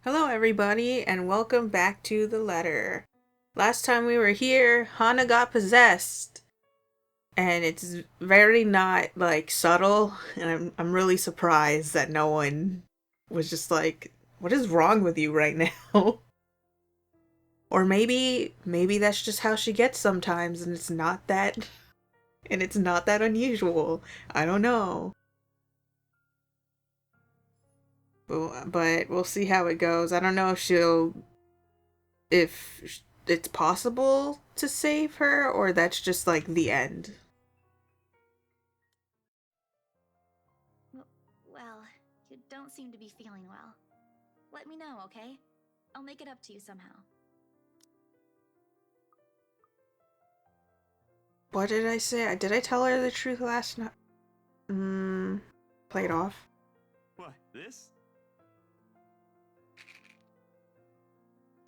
Hello everybody and welcome back to the letter. Last time we were here, Hana got possessed. And it's very not like subtle, and I'm really surprised that no one was just like, what is wrong with you right now? Or maybe that's just how she gets sometimes and it's not that unusual. I don't know. But we'll see how it goes. I don't know if it's possible to save her or that's just like the end. Well, you don't seem to be feeling well. Let me know, okay? I'll make it up to you somehow. What did I say? Did I tell her the truth last night? Play it off. What, this?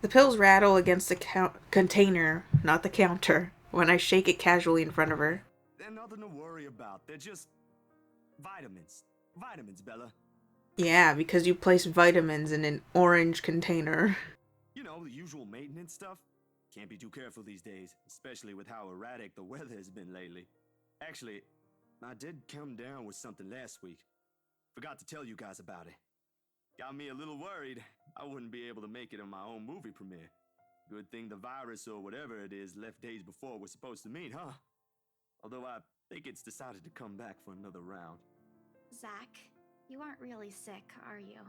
The pills rattle against the container, not the counter, when I shake it casually in front of her. They're nothing to worry about. They're just vitamins. Vitamins, Bella. Yeah, because you placed vitamins in an orange container. You know, the usual maintenance stuff. Can't be too careful these days, especially with how erratic the weather has been lately. Actually, I did come down with something last week. Forgot to tell you guys about it. Got me a little worried I wouldn't be able to make it in my own movie premiere. Good thing the virus or whatever it is left days before we're supposed to meet, huh? Although I think it's decided to come back for another round. Zach, you aren't really sick, are you?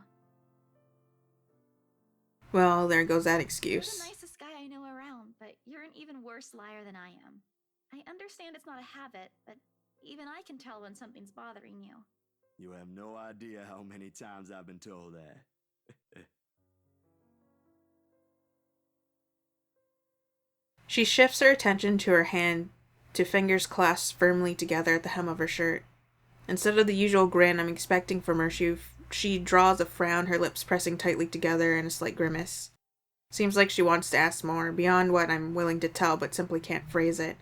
Well, there goes that You're excuse. the nicest guy I know around, but you're an even worse liar than I am. I understand it's not a habit, but even I can tell when something's bothering you. You have no idea how many times I've been told that. She shifts her attention to her hand, to fingers clasped firmly together at the hem of her shirt. Instead of the usual grin I'm expecting from her, she draws a frown, her lips pressing tightly together in a slight grimace. Seems like she wants to ask more, beyond what I'm willing to tell, but simply can't phrase it.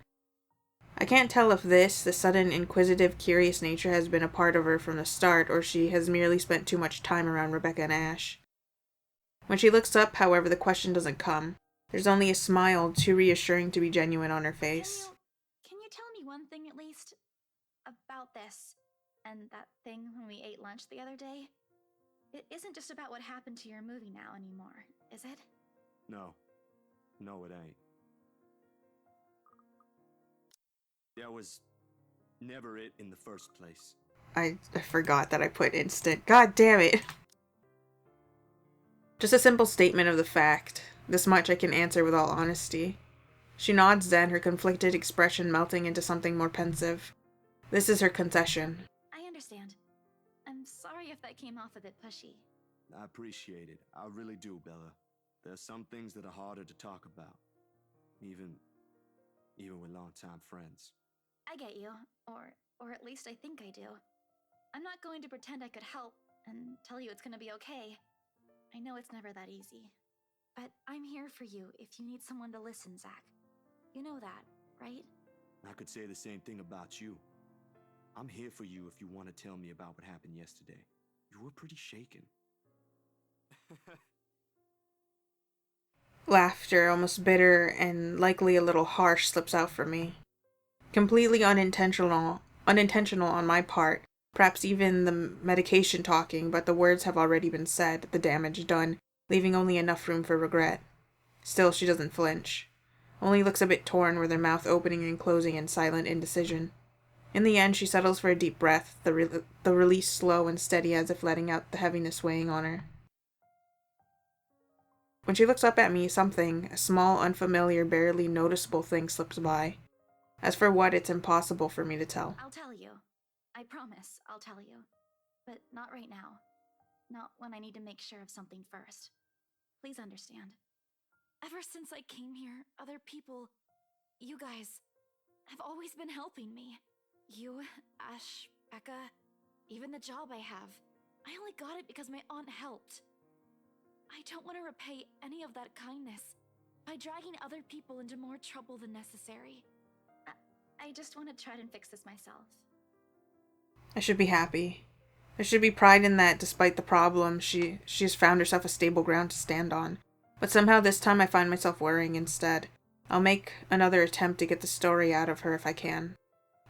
I can't tell if the sudden inquisitive, curious nature has been a part of her from the start, or she has merely spent too much time around Rebecca and Ash. When she looks up, however, the question doesn't come. There's only a smile, too reassuring to be genuine on her face. Can you tell me one thing at least? About this, and that thing when we ate lunch the other day? It isn't just about what happened to your movie now anymore, is it? No. No, it ain't. That was never it in the first place. I forgot that I put instant. God damn it. Just a simple statement of the fact. This much I can answer with all honesty. She nods then, her conflicted expression melting into something more pensive. This is her concession. I understand. I'm sorry if that came off a bit pushy. I appreciate it. I really do, Bella. There's some things that are harder to talk about. Even with longtime friends. I get you, or at least I think I do. I'm not going to pretend I could help and tell you it's gonna be okay. I know it's never that easy. But I'm here for you if you need someone to listen, Zach. You know that, right? I could say the same thing about you. I'm here for you if you want to tell me about what happened yesterday. You were pretty shaken. Laughter, almost bitter and likely a little harsh, slips out from me. Completely unintentional on my part, perhaps even the medication talking, but the words have already been said, the damage done, leaving only enough room for regret. Still, she doesn't flinch. Only looks a bit torn with her mouth opening and closing in silent indecision. In the end, she settles for a deep breath, the release slow and steady as if letting out the heaviness weighing on her. When she looks up at me, something, a small, unfamiliar, barely noticeable thing slips by. As for what, it's impossible for me to tell. I'll tell you. I promise I'll tell you. But not right now. Not when I need to make sure of something first. Please understand. Ever since I came here, other people, you guys, have always been helping me. You, Ash, Becca, even the job I have. I only got it because my aunt helped. I don't want to repay any of that kindness by dragging other people into more trouble than necessary. I just want to try and fix this myself. I should be happy. There should be pride in that despite the problem, she has found herself a stable ground to stand on. But somehow this time I find myself worrying instead. I'll make another attempt to get the story out of her if I can.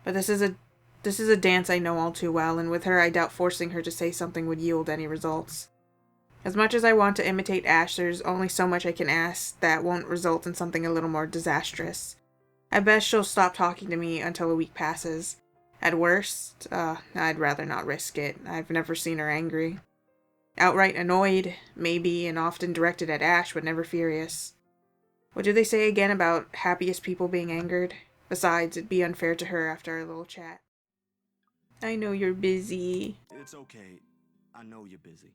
But this is a dance I know all too well, and with her I doubt forcing her to say something would yield any results. As much as I want to imitate Ash, there's only so much I can ask that won't result in something a little more disastrous. At best, she'll stop talking to me until a week passes. At worst, I'd rather not risk it. I've never seen her angry. Outright annoyed, maybe, and often directed at Ash, but never furious. What do they say again about happiest people being angered? Besides, it'd be unfair to her after our little chat. I know you're busy. It's okay. I know you're busy.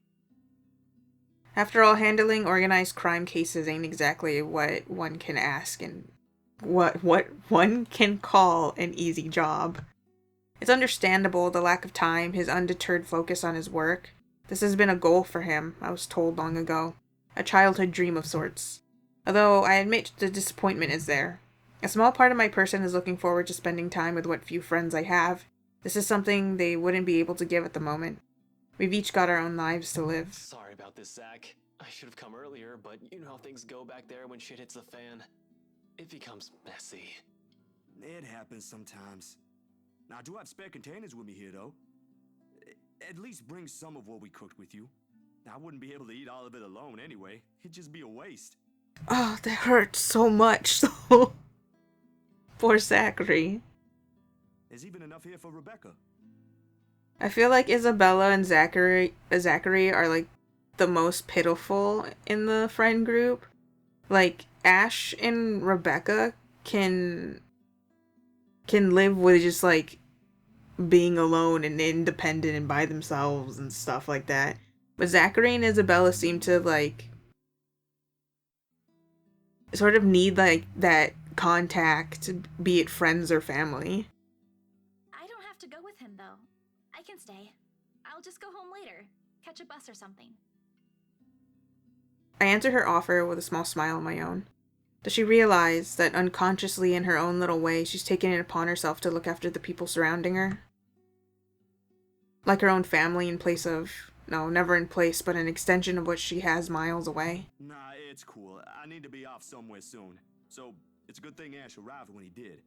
After all, handling organized crime cases ain't exactly what one can ask and what one can call an easy job. It's understandable, the lack of time, his undeterred focus on his work. This has been a goal for him, I was told long ago. A childhood dream of sorts. Although I admit the disappointment is there. A small part of my person is looking forward to spending time with what few friends I have. This is something they wouldn't be able to give at the moment. We've each got our own lives to live. Sorry about this, Zach. I should have come earlier, but you know how things go back there when shit hits the fan. It becomes messy. It happens sometimes. Now, I do have spare containers with me here, though. At least bring some of what we cooked with you. I wouldn't be able to eat all of it alone anyway. It'd just be a waste. Oh, that hurts so much. Poor Zachary. There's even enough here for Rebecca. I feel like Isabella and Zachary are like the most pitiful in the friend group. Like Ash and Rebecca can live with just like being alone and independent and by themselves and stuff like that. But Zachary and Isabella seem to like sort of need like that contact, be it friends or family. I don't have to go with him, though. I can stay. I'll just go home later. Catch a bus or something. I answer her offer with a small smile of my own. Does she realize that unconsciously in her own little way, she's taken it upon herself to look after the people surrounding her? Like her own family in place of... No, never in place, but an extension of what she has miles away. Nah, it's cool. I need to be off somewhere soon. So, it's a good thing Ash arrived when he did.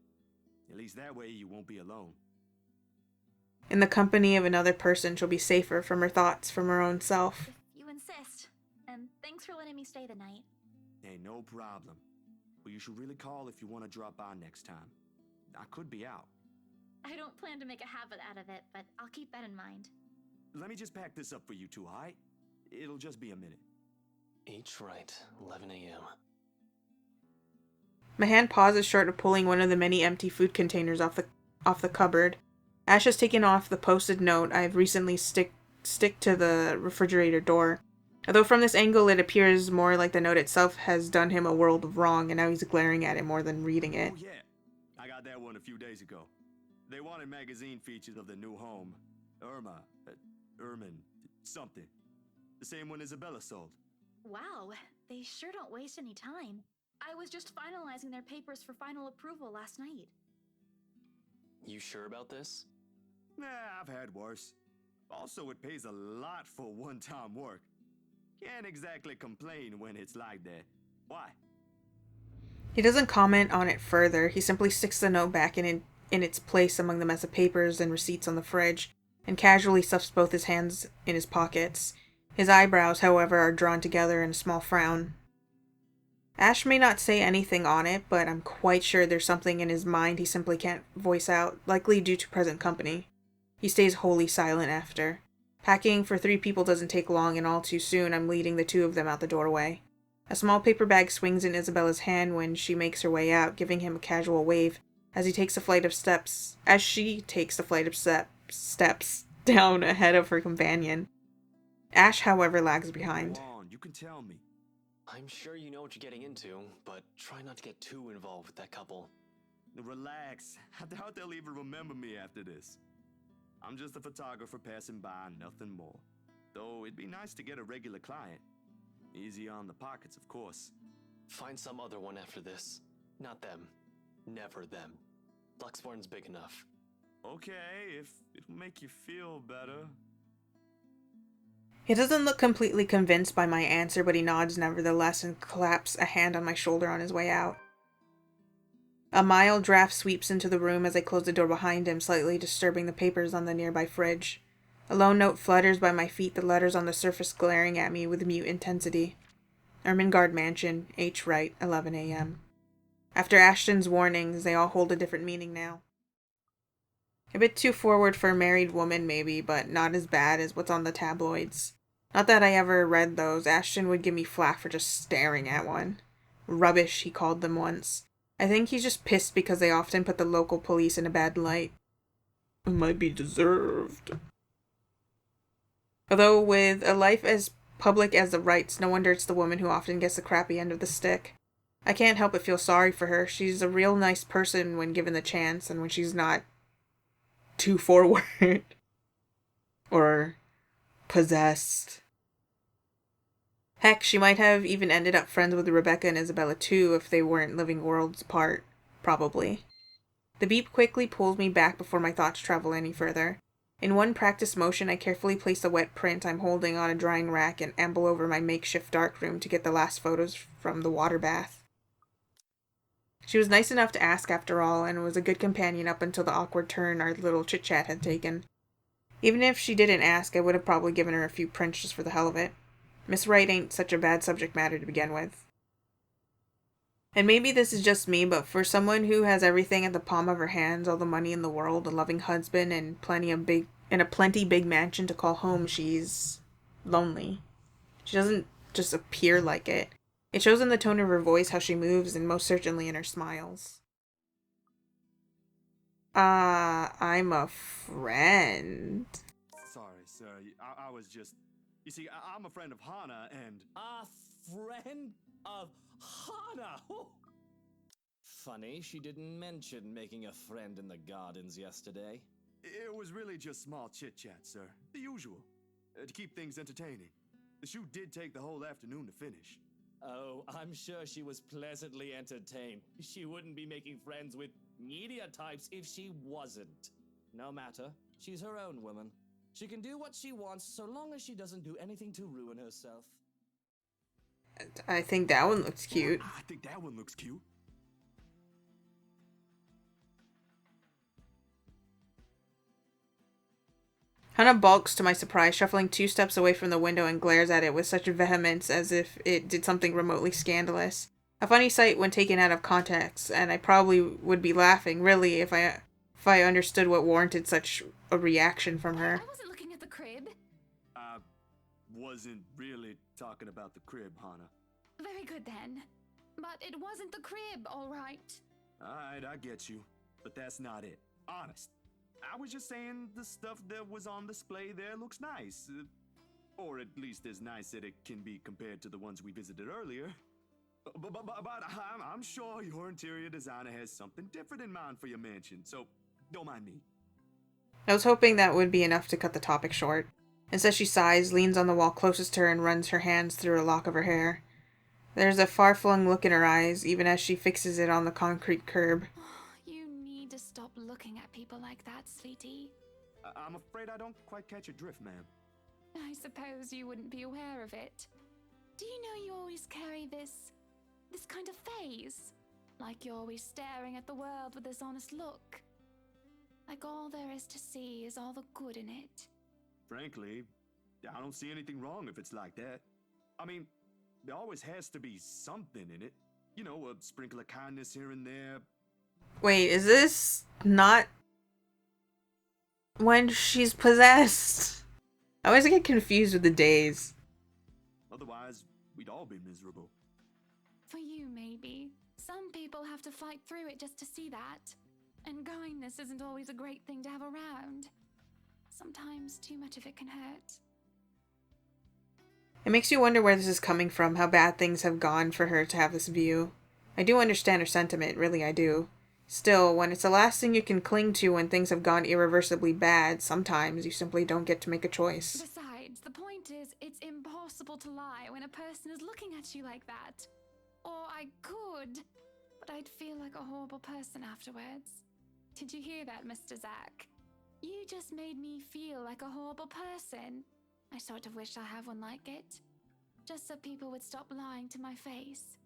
At least that way you won't be alone. In the company of another person, she'll be safer from her thoughts, from her own self. If you insist. And thanks for letting me stay the night. Hey, no problem. But you should really call if you want to drop by next time. I could be out. I don't plan to make a habit out of it, but I'll keep that in mind. Let me just pack this up for you two, alright? It'll just be a minute. Each right, 11 a.m. My hand pauses short of pulling one of the many empty food containers off the cupboard. Ash has taken off the posted note I've recently stick to the refrigerator door. Although from this angle it appears more like the note itself has done him a world of wrong and now he's glaring at it more than reading it. Oh yeah, I got that one a few days ago. They wanted magazine features of the new home. Ermin, something. The same one Isabella sold. Wow, they sure don't waste any time. I was just finalizing their papers for final approval last night. You sure about this? Nah, I've had worse. Also, it pays a lot for one-time work. Can't exactly complain when it's like that. Why? He doesn't comment on it further. He simply sticks the note back in its place among the mess of papers and receipts on the fridge, and casually stuffs both his hands in his pockets. His eyebrows, however, are drawn together in a small frown. Ash may not say anything on it, but I'm quite sure there's something in his mind he simply can't voice out, likely due to present company. He stays wholly silent after. Packing for 3 people doesn't take long, and all too soon I'm leading the 2 of them out the doorway. A small paper bag swings in Isabella's hand when she makes her way out, giving him a casual wave as she takes a flight of steps down ahead of her companion. Ash, however, lags behind. Go on, you can tell me. I'm sure you know what you're getting into, but try not to get too involved with that couple. Relax. I doubt they'll even remember me after this. I'm just a photographer passing by, nothing more. Though it'd be nice to get a regular client. Easy on the pockets, of course. Find some other one after this. Not them. Never them. Luxborn's big enough. Okay, if it'll make you feel better. He doesn't look completely convinced by my answer, but he nods nevertheless and claps a hand on my shoulder on his way out. A mild draft sweeps into the room as I close the door behind him, slightly disturbing the papers on the nearby fridge. A lone note flutters by my feet, the letters on the surface glaring at me with mute intensity. Ermengarde Mansion, H. Wright, 11 a.m. After Ashton's warnings, they all hold a different meaning now. A bit too forward for a married woman, maybe, but not as bad as what's on the tabloids. Not that I ever read those. Ashton would give me flack for just staring at one. Rubbish, he called them once. I think he's just pissed because they often put the local police in a bad light. It might be deserved. Although with a life as public as the Wrights, no wonder it's the woman who often gets the crappy end of the stick. I can't help but feel sorry for her. She's a real nice person when given the chance, and when she's not too forward. Or possessed. Heck, she might have even ended up friends with Rebecca and Isabella too if they weren't living worlds apart. Probably. The beep quickly pulls me back before my thoughts travel any further. In one practice motion, I carefully place the wet print I'm holding on a drying rack and amble over my makeshift darkroom to get the last photos from the water bath. She was nice enough to ask after all, and was a good companion up until the awkward turn our little chit-chat had taken. Even if she didn't ask, I would have probably given her a few prints just for the hell of it. Miss Wright ain't such a bad subject matter to begin with. And maybe this is just me, but for someone who has everything at the palm of her hands, all the money in the world, a loving husband, and a plenty big mansion to call home, she's lonely. She doesn't just appear like it. It shows in the tone of her voice, how she moves, and most certainly in her smiles. I'm a friend. Sorry, sir. I was just... You see, I'm a friend of Hana, and... A friend of Hana? Funny, she didn't mention making a friend in the gardens yesterday. It was really just small chit-chat, sir. The usual. To keep things entertaining. The shoot did take the whole afternoon to finish. Oh, I'm sure she was pleasantly entertained. She wouldn't be making friends with media types if she wasn't. No matter, she's her own woman. She can do what she wants so long as she doesn't do anything to ruin herself. I think that one looks cute. I think that one looks cute. Hannah balks to my surprise, shuffling 2 steps away from the window and glares at it with such vehemence as if it did something remotely scandalous. A funny sight when taken out of context, and I probably would be laughing, really, if I understood what warranted such a reaction from her. I wasn't looking at the crib. I wasn't really talking about the crib, Hana. Very good then. But it wasn't the crib, all right. Alright, I get you. But that's not it. Honest. I was just saying the stuff that was on display there looks nice. Or at least as nice that it can be compared to the ones we visited earlier. But I'm sure your interior designer has something different in mind for your mansion, so don't mind me. I was hoping that would be enough to cut the topic short. Instead, she sighs, leans on the wall closest to her, and runs her hands through a lock of her hair. There's a far-flung look in her eyes, even as she fixes it on the concrete curb. You need to stop looking at people like that, sweetie. I'm afraid I don't quite catch your drift, ma'am. I suppose you wouldn't be aware of it. Do you know you always carry this kind of phase? Like you're always staring at the world with this honest look. Like all there is to see is all the good in it. Frankly, I don't see anything wrong if it's like that. I mean, there always has to be something in it. You know, a sprinkle of kindness here and there. Wait, is this not when she's possessed? I always get confused with the days. Otherwise, we'd all be miserable. For you, maybe. Some people have to fight through it just to see that. And kindness isn't always a great thing to have around. Sometimes too much of it can hurt. It makes you wonder where this is coming from, how bad things have gone for her to have this view. I do understand her sentiment, really I do. Still, when it's the last thing you can cling to when things have gone irreversibly bad, sometimes you simply don't get to make a choice. Besides, the point is, it's impossible to lie when a person is looking at you like that. Or I could, but I'd feel like a horrible person afterwards. Did you hear that, Mr. Zack? You just made me feel like a horrible person. I sort of wish I had one like it. Just so people would stop lying to my face.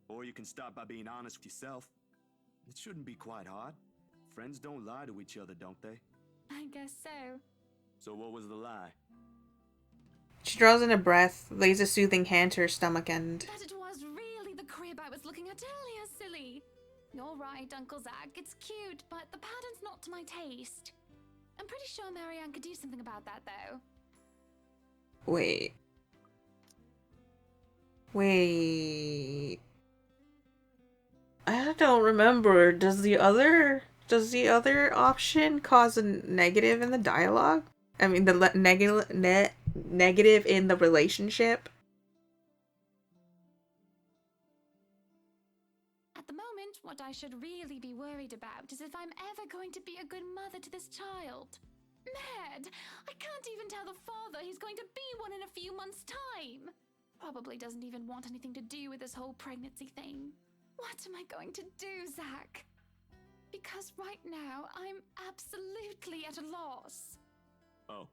Or you can start by being honest with yourself. It shouldn't be quite hard. Friends don't lie to each other, don't they? I guess so. So what was the lie? She draws in a breath, lays a soothing hand to her stomach, and... That it was really the crib I was looking at earlier, silly. You're right, Uncle Zach. It's cute, but the pattern's not to my taste. I'm pretty sure Marianne could do something about that, though. Wait. I don't remember. Does the other option cause a negative in the dialogue? I mean, the negative in the relationship? At the moment, what I should really be worried about is if I'm ever going to be a good mother to this child. Mad! I can't even tell the father he's going to be one in a few months' time. Probably doesn't even want anything to do with this whole pregnancy thing. What am I going to do, Zach? Because right now, I'm absolutely at a loss. Oh.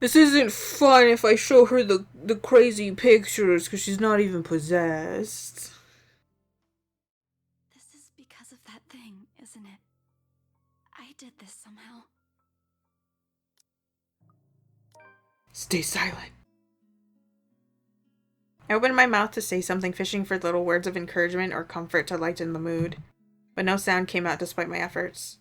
This isn't fun if I show her the crazy pictures, because she's not even possessed. This is because of that thing, isn't it? I did this somehow. Stay silent. I opened my mouth to say something, fishing for little words of encouragement or comfort to lighten the mood, but no sound came out despite my efforts.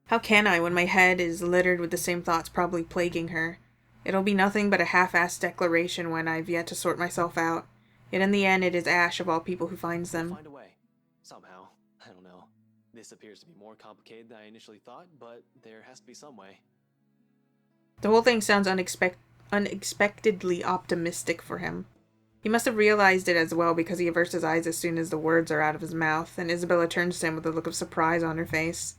How can I when my head is littered with the same thoughts probably plaguing her? It'll be nothing but a half-assed declaration when I've yet to sort myself out. Yet in the end, it is Ash of all people who finds them. Find a way. Somehow. I don't know. This appears to be more complicated than I initially thought, but there has to be some way. The whole thing sounds unexpectedly optimistic for him. He must have realized it as well because he averts his eyes as soon as the words are out of his mouth, and Isabella turns to him with a look of surprise on her face.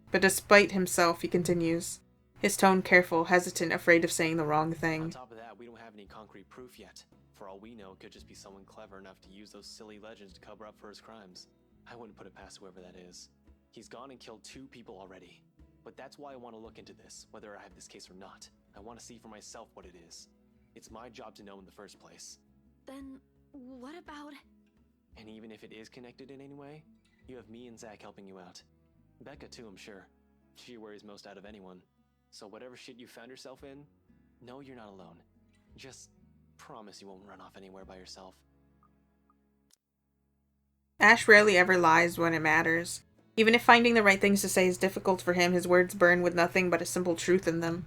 But despite himself, he continues, his tone careful, hesitant, afraid of saying the wrong On thing. top of that, we don't have any concrete proof yet. For all we know, it could just be someone clever enough to use those silly legends to cover up for his crimes. I wouldn't put it past whoever that is. He's gone and killed 2 people already. But that's why I want to look into this, whether I have this case or not. I want to see for myself what it is. It's my job to know in the first place. Then, what about... And even if it is connected in any way, you have me and Zach helping you out. Becca too, I'm sure. She worries most out of anyone. So whatever shit you found yourself in, know you're not alone. Just promise you won't run off anywhere by yourself. Ash rarely ever lies when it matters. Even if finding the right things to say is difficult for him, his words burn with nothing but a simple truth in them.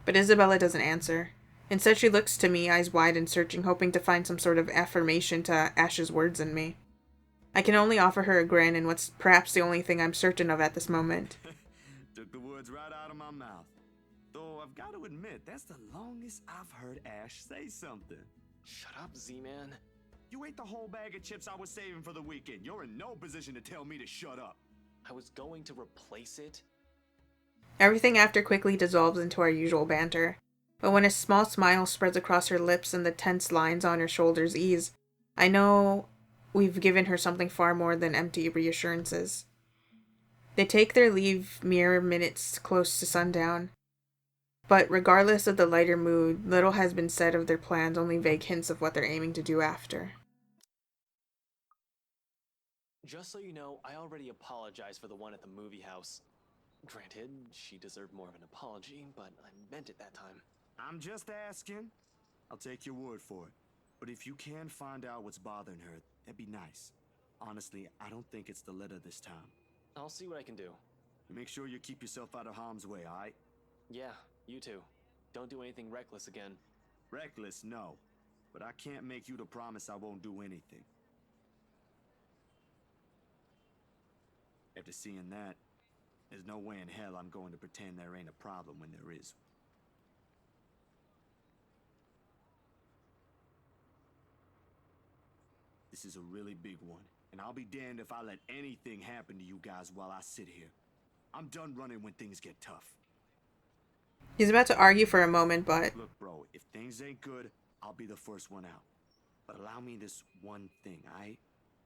But Isabella doesn't answer. Instead, she looks to me, eyes wide and searching, hoping to find some sort of affirmation to Ash's words in me. I can only offer her a grin, and what's perhaps the only thing I'm certain of at this moment. Took the words right out of my mouth. Though I've got to admit, that's the longest I've heard Ash say something. Shut up, Z-Man. You ate the whole bag of chips I was saving for the weekend. You're in no position to tell me to shut up. I was going to replace it. Everything after quickly dissolves into our usual banter. But when a small smile spreads across her lips and the tense lines on her shoulders ease, I know we've given her something far more than empty reassurances. They take their leave mere minutes close to sundown. But regardless of the lighter mood, little has been said of their plans, only vague hints of what they're aiming to do after. Just so you know, I already apologized for the one at the movie house. Granted, she deserved more of an apology, but I meant it that time. I'm just asking. I'll take your word for it. But if you can find out what's bothering her, that'd be nice. Honestly, I don't think it's the letter this time. I'll see what I can do. Make sure you keep yourself out of harm's way, alright? Yeah, you too. Don't do anything reckless again. Reckless, no. But I can't make you to promise I won't do anything. After seeing that, there's no way in hell I'm going to pretend there ain't a problem when there is. This is a really big one, and I'll be damned if I let anything happen to you guys while I sit here. I'm done running when things get tough. He's about to argue for a moment, but... Look, bro, if things ain't good, I'll be the first one out. But allow me this one thing, alright?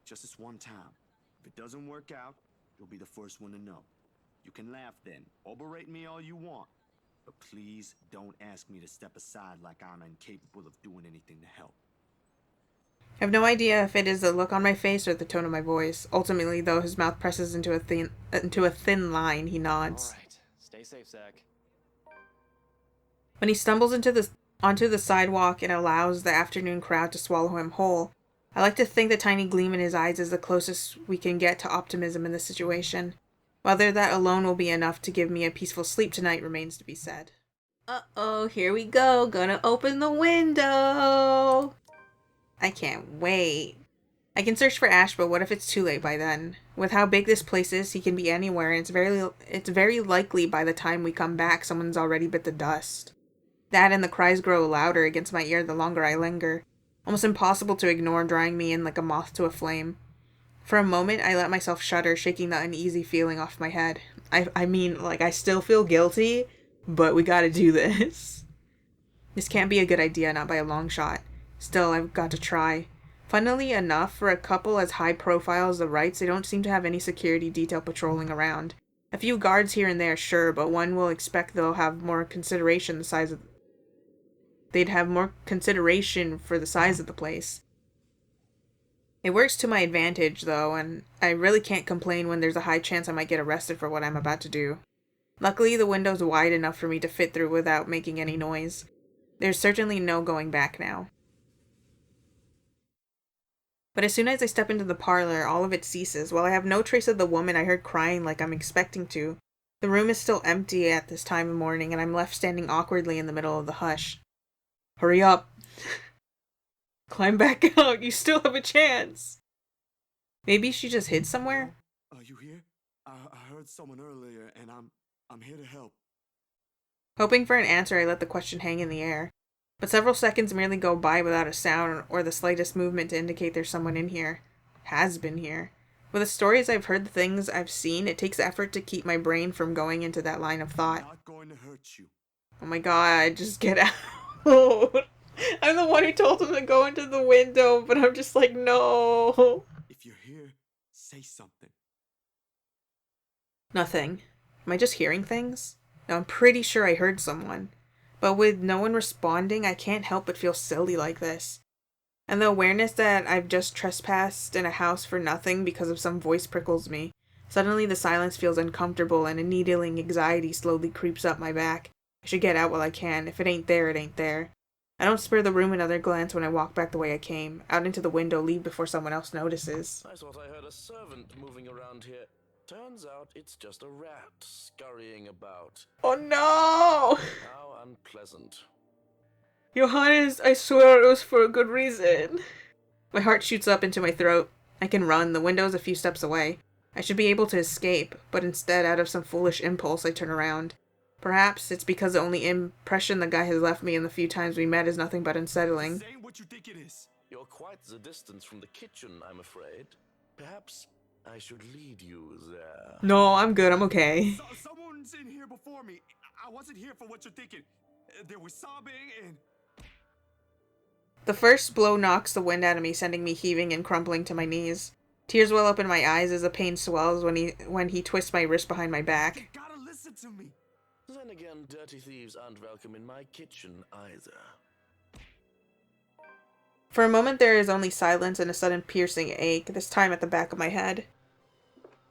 Just this one time. If it doesn't work out, you'll be the first one to know. You can laugh then, or berate me all you want, But please don't ask me to step aside like I'm incapable of doing anything to help. I have no idea if it is the look on my face or the tone of my voice. Ultimately, though, his mouth presses into a thin line. He nods. All right, stay safe, Zach. When he stumbles onto the sidewalk and allows the afternoon crowd to swallow him whole, I like to think the tiny gleam in his eyes is the closest we can get to optimism in this situation. Whether that alone will be enough to give me a peaceful sleep tonight remains to be said. Uh-oh, here we go. Gonna open the window. I can't wait. I can search for Ash, but what if it's too late by then? With how big this place is, he can be anywhere, and it's very likely by the time we come back, someone's already bit the dust. That and the cries grow louder against my ear the longer I linger. Almost impossible to ignore, drawing me in like a moth to a flame. For a moment, I let myself shudder, shaking the uneasy feeling off my head. I mean, like, I still feel guilty, but we gotta do this. This can't be a good idea, not by a long shot. Still, I've got to try. Funnily enough, for a couple as high profile as the Wrights, they don't seem to have any security detail patrolling around. A few guards here and there, sure, but one will expect they'll have more consideration they'd have more consideration for the size of the place. It works to my advantage, though, and I really can't complain when there's a high chance I might get arrested for what I'm about to do. Luckily, the window's wide enough for me to fit through without making any noise. There's certainly no going back now. But as soon as I step into the parlor, all of it ceases. While I have no trace of the woman I heard crying like I'm expecting to, the room is still empty at this time of morning, and I'm left standing awkwardly in the middle of the hush. Hurry up! Climb back out, you still have a chance! Maybe she just hid somewhere? Are you here? I heard someone earlier, and I'm here to help. Hoping for an answer, I let the question hang in the air. But several seconds merely go by without a sound or the slightest movement to indicate there's someone in here. Has been here. With the stories I've heard, the things I've seen, it takes effort to keep my brain from going into that line of thought. I'm not going to hurt you. Oh my god, just get out. I'm the one who told him to go into the window, but I'm just like, no. If you're here, say something. Nothing. Am I just hearing things? No, I'm pretty sure I heard someone. But with no one responding, I can't help but feel silly like this. And the awareness that I've just trespassed in a house for nothing because of some voice prickles me. Suddenly the silence feels uncomfortable and a needling anxiety slowly creeps up my back. I should get out while I can. If it ain't there, it ain't there. I don't spare the room another glance when I walk back the way I came. Out into the window, leave before someone else notices. I thought I heard a servant moving around here. Turns out it's just a rat scurrying about. Oh no! How unpleasant. Johannes, I swear it was for a good reason. My heart shoots up into my throat. I can run. The window is a few steps away. I should be able to escape, but instead, out of some foolish impulse, I turn around. Perhaps it's because the only impression the guy has left me in the few times we met is nothing but unsettling. Say what you think it is. You're quite the distance from the kitchen, I'm afraid. Perhaps I should lead you there. No, I'm good. I'm okay. Someone's in here before me. I wasn't here for what you're thinking. There was sobbing and... The first blow knocks the wind out of me, sending me heaving and crumpling to my knees. Tears well up in my eyes as the pain swells when he twists my wrist behind my back. You gotta listen to me. Then again, dirty thieves aren't welcome in my kitchen either. For a moment there is only silence and a sudden piercing ache, this time at the back of my head.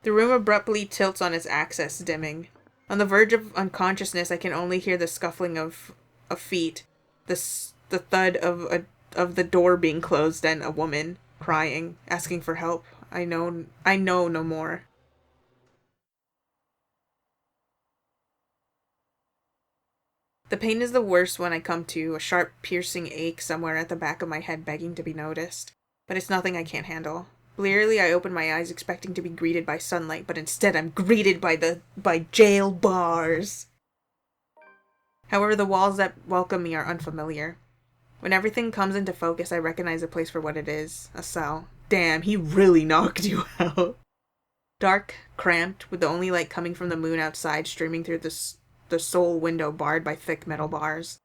The room abruptly tilts on its axis, dimming. On the verge of unconsciousness, I can only hear the scuffling of feet, the thud of the door being closed, and a woman crying, asking for help. I know no more. The pain is the worst when I come to, a sharp piercing ache somewhere at the back of my head begging to be noticed. But it's nothing I can't handle. Blearily I open my eyes expecting to be greeted by sunlight, but instead I'm greeted by jail bars. However, the walls that welcome me are unfamiliar. When everything comes into focus, I recognize the place for what it is. A cell. Damn, he really knocked you out. Dark, cramped, with the only light coming from the moon outside streaming through the sole window barred by thick metal bars.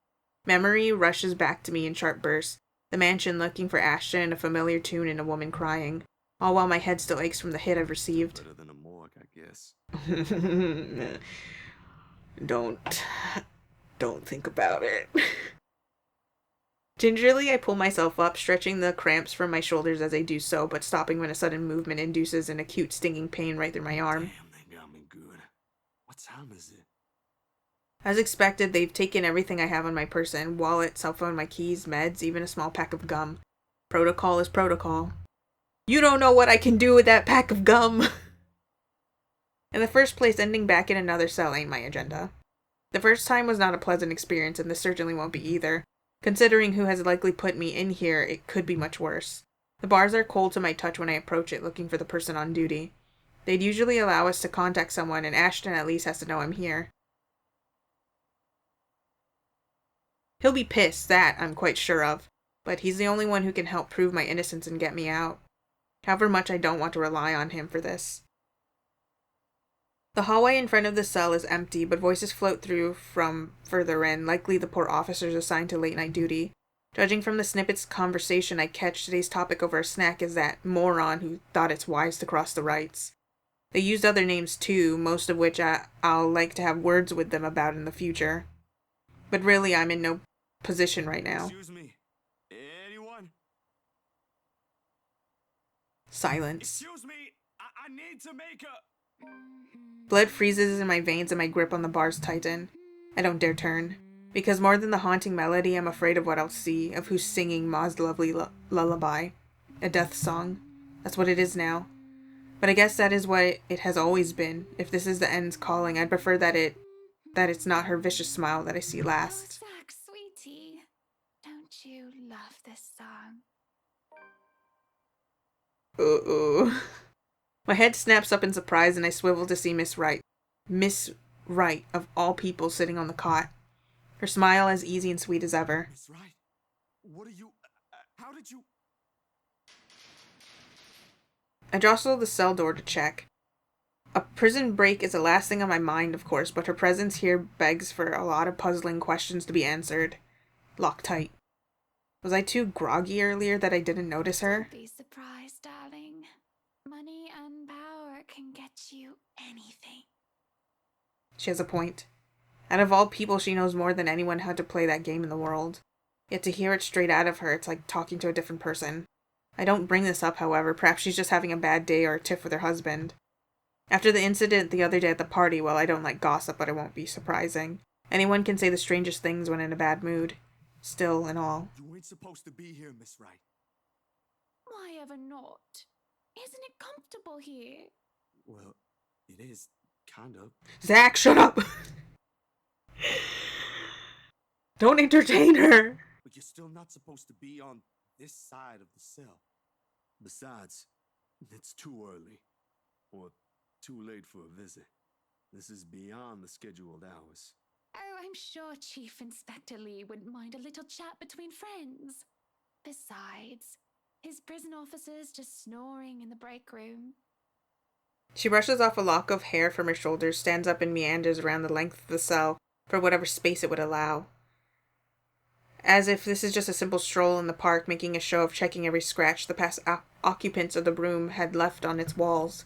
Memory rushes back to me in sharp bursts. The mansion looking for Ashton and a familiar tune and a woman crying. All while my head still aches from the hit I've received. Better than a morgue, I guess. Don't think about it. Gingerly, I pull myself up, stretching the cramps from my shoulders as I do so, but stopping when a sudden movement induces an acute stinging pain right through my arm. Damn, they got me good. What time is it? As expected, they've taken everything I have on my person: wallet, cell phone, my keys, meds, even a small pack of gum. Protocol is protocol. You don't know what I can do with that pack of gum! In the first place, ending back in another cell ain't my agenda. The first time was not a pleasant experience, and this certainly won't be either. Considering who has likely put me in here, it could be much worse. The bars are cold to my touch when I approach it, looking for the person on duty. They'd usually allow us to contact someone, and Ashton at least has to know I'm here. He'll be pissed, that I'm quite sure of, but he's the only one who can help prove my innocence and get me out. However much I don't want to rely on him for this. The hallway in front of the cell is empty, but voices float through from further in, likely the poor officers assigned to late-night duty. Judging from the snippets of conversation I catch, today's topic over a snack is that moron who thought it's wise to cross the rights. They used other names too, most of which I'll like to have words with them about in the future. But really, I'm in no position right now. Excuse me. Anyone? Silence. Excuse me. I need to make a... Blood freezes in my veins and my grip on the bars tighten. I don't dare turn. Because more than the haunting melody, I'm afraid of what I'll see, of who's singing Ma's lovely lullaby. A death song. That's what it is now. But I guess that is what it has always been. If this is the end's calling, I'd prefer that it's not her vicious smile that I see last. Oh, Zach, sweetie. Don't you love this song? Uh-oh. My head snaps up in surprise and I swivel to see Miss Wright. Miss Wright, of all people, sitting on the cot. Her smile as easy and sweet as ever. Miss Wright, what are you... how did you... I jostle the cell door to check. A prison break is the last thing on my mind, of course, but her presence here begs for a lot of puzzling questions to be answered. Lock tight. Was I too groggy earlier that I didn't notice her? Don't be surprised, darling. Money and power can get you anything. She has a point. Out of all people, she knows more than anyone how to play that game in the world. Yet to hear it straight out of her, it's like talking to a different person. I don't bring this up, however. Perhaps she's just having a bad day or a tiff with her husband. After the incident the other day at the party, well, I don't like gossip, but it won't be surprising. Anyone can say the strangest things when in a bad mood. Still and all. You ain't supposed to be here, Miss Wright. Why ever not? Isn't it comfortable here? Well, it is, kind of. Zach, shut up! Don't entertain her! But you're still not supposed to be on this side of the cell. Besides, it's too early. Or too late for a visit. This is beyond the scheduled hours. Oh, I'm sure Chief Inspector Lee wouldn't mind a little chat between friends. Besides, his prison officers just snoring in the break room. She brushes off a lock of hair from her shoulders, stands up and meanders around the length of the cell for whatever space it would allow. As if this is just a simple stroll in the park, making a show of checking every scratch the past occupants of the room had left on its walls.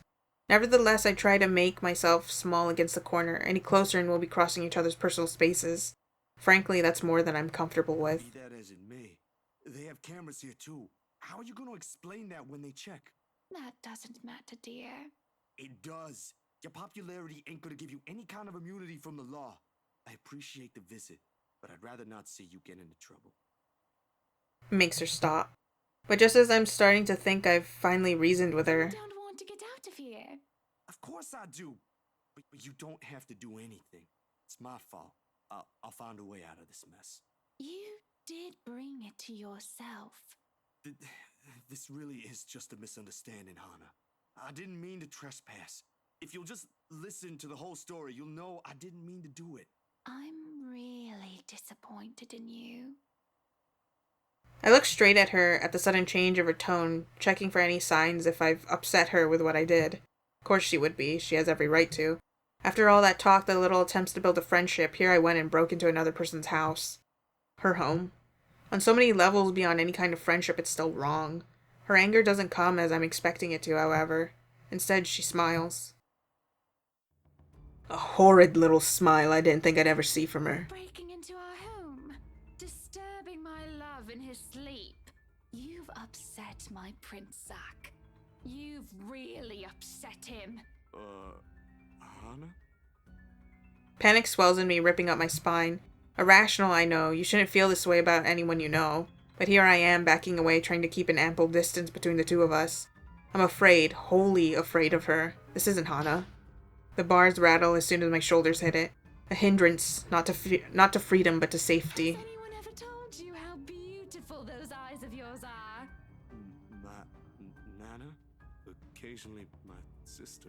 Nevertheless, I try to make myself small against the corner. Any closer and we'll be crossing each other's personal spaces. Frankly, that's more than I'm comfortable with. Be that as it may, they have cameras here too. How are you going to explain that when they check? That doesn't matter, dear. It does. Your popularity ain't going to give you any kind of immunity from the law. I appreciate the visit, but I'd rather not see you get into trouble. Makes her stop. But just as I'm starting to think I've finally reasoned with her... I don't want to get out of here. Of course I do. But you don't have to do anything. It's my fault. I'll find a way out of this mess. You did bring it to yourself. This really is just a misunderstanding, Hannah. I didn't mean to trespass. If you'll just listen to the whole story, you'll know I didn't mean to do it. I'm really disappointed in you. I look straight at her at the sudden change of her tone, checking for any signs if I've upset her with what I did. Of course she would be. She has every right to. After all that talk, the little attempts to build a friendship, here I went and broke into another person's house. Her home. On so many levels beyond any kind of friendship, it's still wrong. Her anger doesn't come as I'm expecting it to, however. Instead, she smiles. A horrid little smile I didn't think I'd ever see from her. Breaking into his sleep. You've upset my Prince Zack. You've really upset him. Hana? Panic swells in me, ripping up my spine. Irrational, I know. You shouldn't feel this way about anyone you know. But here I am, backing away, trying to keep an ample distance between the two of us. I'm afraid, wholly afraid of her. This isn't Hana. The bars rattle as soon as my shoulders hit it. A hindrance, not to freedom, but to safety. Has anyone ever told you how beautiful those eyes of yours are? Nana? Occasionally my sister.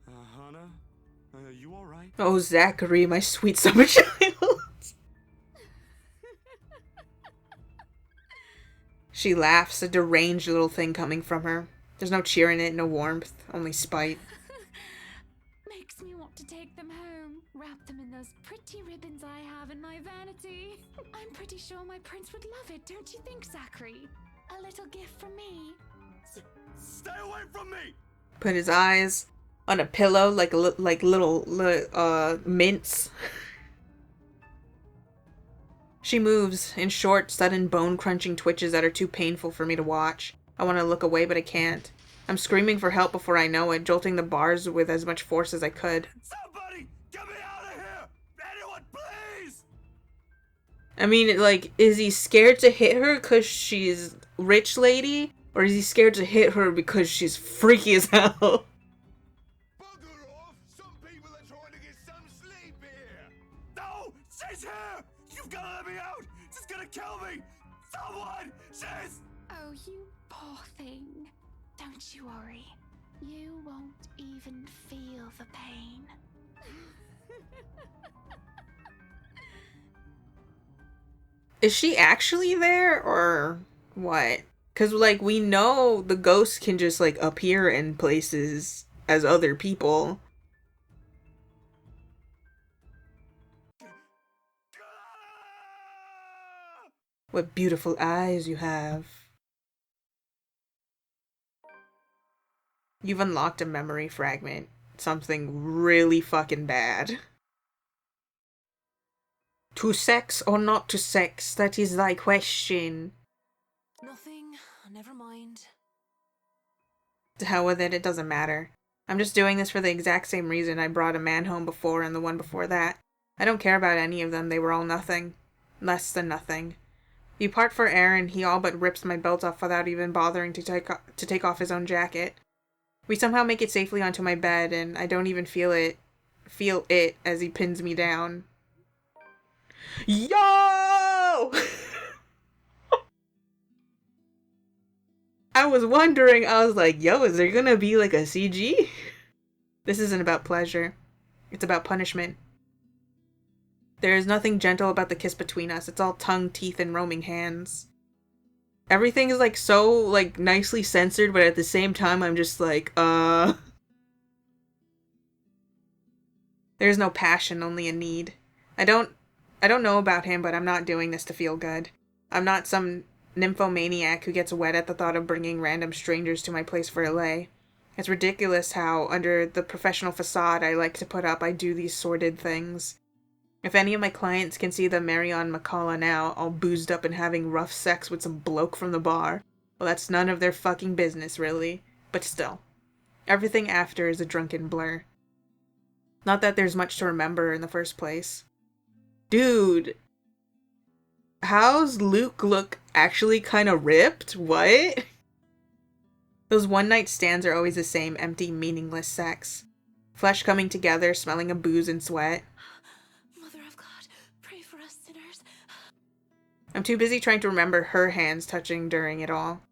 Hana? You alright? Oh, Zachary, my sweet summer child. She laughs, a deranged little thing coming from her. There's no cheer in it, no warmth, only spite. Makes me want to take them home, wrap them in those pretty ribbons I have in my vanity. I'm pretty sure my prince would love it, don't you think, Zachary? A little gift from me. Stay away from me! Put his eyes on a pillow like little mints. She moves, in short, sudden bone-crunching twitches that are too painful for me to watch. I want to look away, but I can't. I'm screaming for help before I know it, jolting the bars with as much force as I could. Somebody! Get me out of here! Anyone, please! I mean, like, is he scared to hit her because she's rich lady? Or is he scared to hit her because she's freaky as hell? Bugger off! Some people are trying to get some sleep here! No! She's here! You've got to let me out! She's gonna kill me! Someone! She's... Oh, you poor thing. Don't you worry. You won't even feel the pain. Is she actually there, or what? Because, like, we know the ghost can just, like, appear in places as other people. What beautiful eyes you have. You've unlocked a memory fragment. Something really fucking bad. To sex or not to sex, that is thy question. Nothing. Never mind. To hell with it, it doesn't matter. I'm just doing this for the exact same reason I brought a man home before and the one before that. I don't care about any of them, they were all nothing. Less than nothing. You part for Aaron, he all but rips my belt off without even bothering to take off his own jacket. We somehow make it safely onto my bed, and I don't even feel it as he pins me down. Yo! I was wondering, I was like, yo, is there gonna be like a CG? This isn't about pleasure. It's about punishment. There is nothing gentle about the kiss between us. It's all tongue, teeth, and roaming hands. Everything is like so like nicely censored, but at the same time I'm just like, There's no passion, only a need. I don't know about him, but I'm not doing this to feel good. I'm not some nymphomaniac who gets wet at the thought of bringing random strangers to my place for a lay. It's ridiculous how, under the professional facade I like to put up, I do these sordid things. If any of my clients can see the Marianne McCullough now, all boozed up and having rough sex with some bloke from the bar, well, that's none of their fucking business, really. But still. Everything after is a drunken blur. Not that there's much to remember in the first place. Dude! How's Luke look actually kinda ripped? What? Those one-night stands are always the same empty, meaningless sex. Flesh coming together, smelling of booze and sweat. Mother of God, pray for us sinners. I'm too busy trying to remember her hands touching during it all.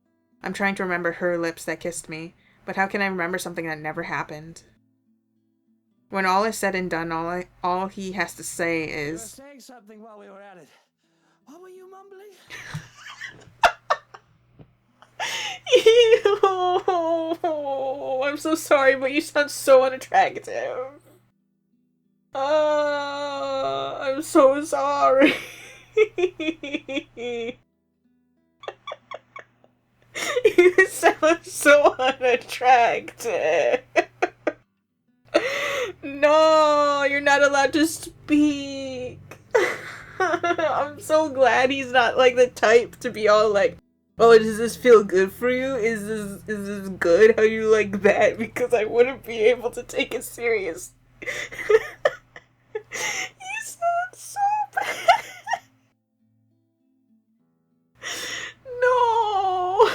I'm trying to remember her lips that kissed me, but how can I remember something that never happened? When all is said and done, all he has to say You were is... saying something while we were at it. What were you mumbling? Ew, I'm so sorry, but you sound so unattractive. I'm so sorry. You sound so unattractive. No, you're not allowed to speak. I'm so glad he's not like the type to be all like, oh, does this feel good for you? Is this good? How you like that? Because I wouldn't be able to take it serious. He sounds so bad. No.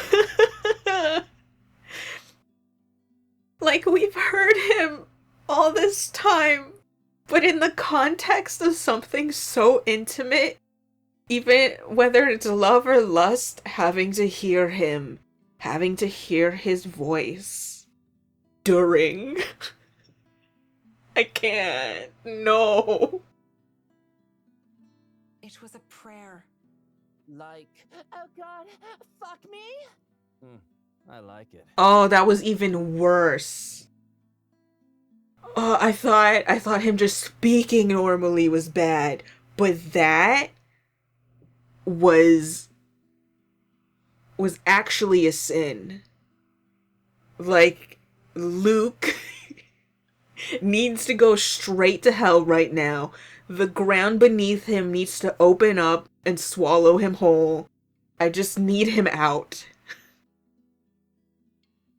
Like, we've heard him all this time, but in the context of something so intimate, even whether it's love or lust, having to hear him, having to hear his voice during. I can't. No. It was a prayer. Like, Oh god, fuck me? I like it. Oh, that was even worse. Oh, I thought him just speaking normally was bad, but that was actually a sin. Like, Luke needs to go straight to hell right now. The ground beneath him needs to open up and swallow him whole. I just need him out.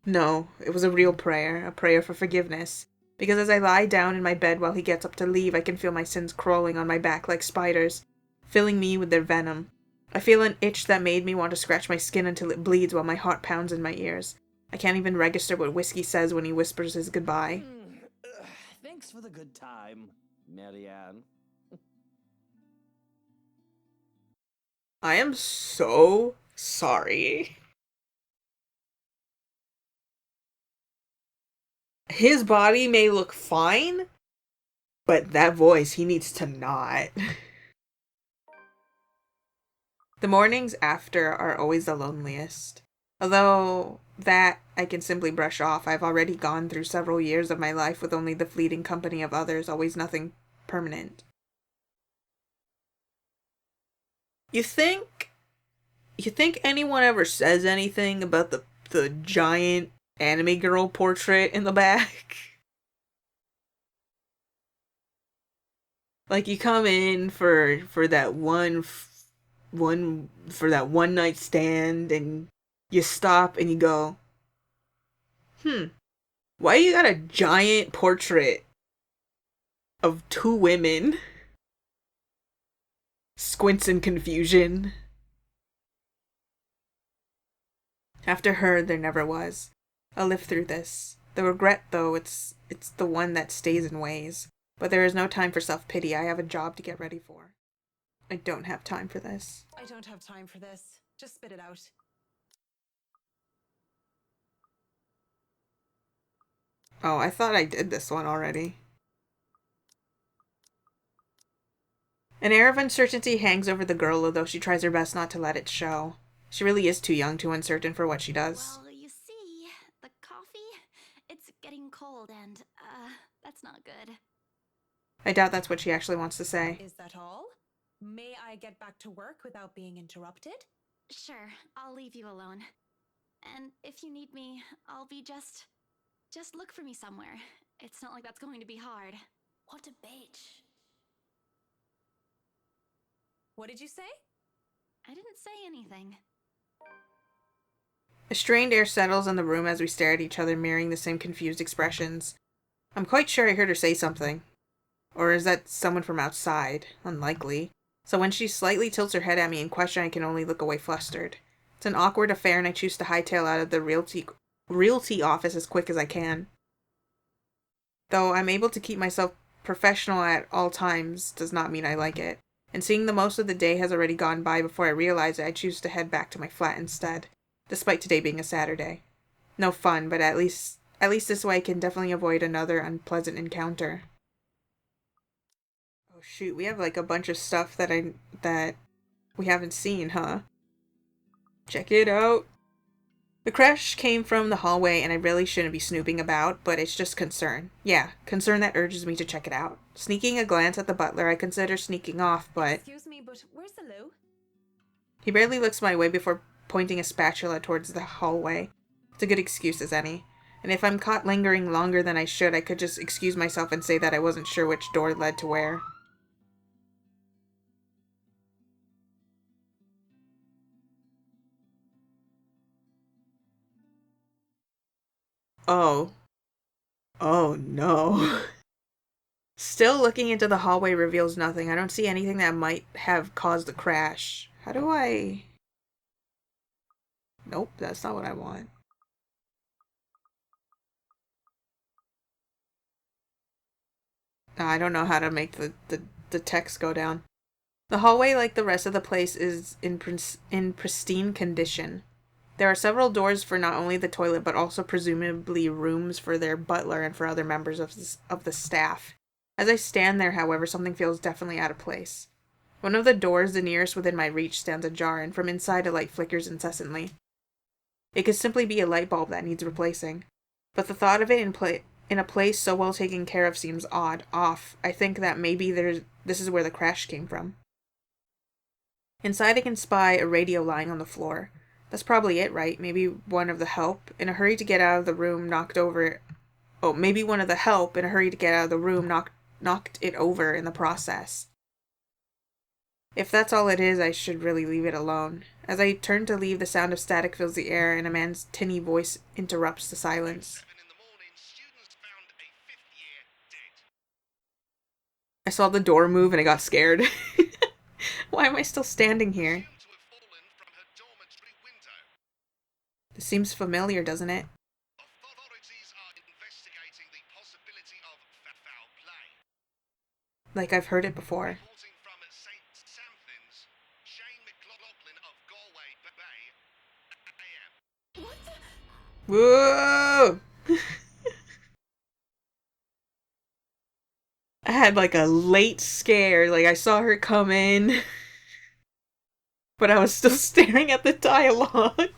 No, it was a real prayer, a prayer for forgiveness. Because as I lie down in my bed while he gets up to leave, I can feel my sins crawling on my back like spiders, filling me with their venom. I feel an itch that made me want to scratch my skin until it bleeds while my heart pounds in my ears. I can't even register what Whiskey says when he whispers his goodbye. Thanks for the good time, Marianne. I am so sorry. His body may look fine, but that voice, he needs to not. The mornings after are always the loneliest. Although that I can simply brush off. I've already gone through several years of my life with only the fleeting company of others, always nothing permanent. You think anyone ever says anything about the giant anime girl portrait in the back? Like, you come in for that one night stand, and you stop and you go, why you got a giant portrait of two women? Squints in confusion. After her, there never was. I'll live through this. The regret, though, it's the one that stays and weighs. But there is no time for self-pity. I have a job to get ready for. I don't have time for this. I don't have time for this. Just spit it out. Oh, I thought I did this one already. An air of uncertainty hangs over the girl, although she tries her best not to let it show. She really is too young, too uncertain for what she does. Well, you see, the coffee, it's getting cold and, that's not good. I doubt that's what she actually wants to say. Is that all? May I get back to work without being interrupted? Sure, I'll leave you alone. And if you need me, I'll be just look for me somewhere. It's not like that's going to be hard. What a bitch. What did you say? I didn't say anything. A strained air settles in the room as we stare at each other, mirroring the same confused expressions. I'm quite sure I heard her say something. Or is that someone from outside? Unlikely. So when she slightly tilts her head at me in question, I can only look away flustered. It's an awkward affair, and I choose to hightail out of the realty office as quick as I can. Though I'm able to keep myself professional at all times does not mean I like it. And seeing the most of the day has already gone by before I realize it, I choose to head back to my flat instead, despite today being a Saturday. No fun, but at least this way I can definitely avoid another unpleasant encounter. Oh shoot, we have like a bunch of stuff that we haven't seen, huh? Check it out. The crash came from the hallway, and I really shouldn't be snooping about, but it's just concern. Yeah, concern that urges me to check it out. Sneaking a glance at the butler, I consider sneaking off, but... Excuse me, but where's the loo? He barely looks my way before pointing a spatula towards the hallway. It's a good excuse as any. And if I'm caught lingering longer than I should, I could just excuse myself and say that I wasn't sure which door led to where. Oh. Oh no. Still looking into the hallway reveals nothing. I don't see anything that might have caused the crash. How do I... Nope, that's not what I want. No, I don't know how to make the text go down. The hallway, like the rest of the place, is in pristine condition. There are several doors for not only the toilet, but also presumably rooms for their butler and for other members of the staff. As I stand there, however, something feels definitely out of place. One of the doors, the nearest within my reach, stands ajar, and from inside a light flickers incessantly. It could simply be a light bulb that needs replacing. But the thought of it in a place so well taken care of seems off. I think that maybe this is where the crash came from. Inside I can spy a radio lying on the floor. That's probably it, right? Maybe one of the help, in a hurry to get out of the room, knocked it over in the process. If that's all it is, I should really leave it alone. As I turn to leave, the sound of static fills the air, and a man's tinny voice interrupts the silence. I saw the door move and I got scared. Why am I still standing here? This seems familiar, doesn't it? Like I've heard it before. Whoa! I had like a late scare, like I saw her come in, but I was still staring at the dialogue.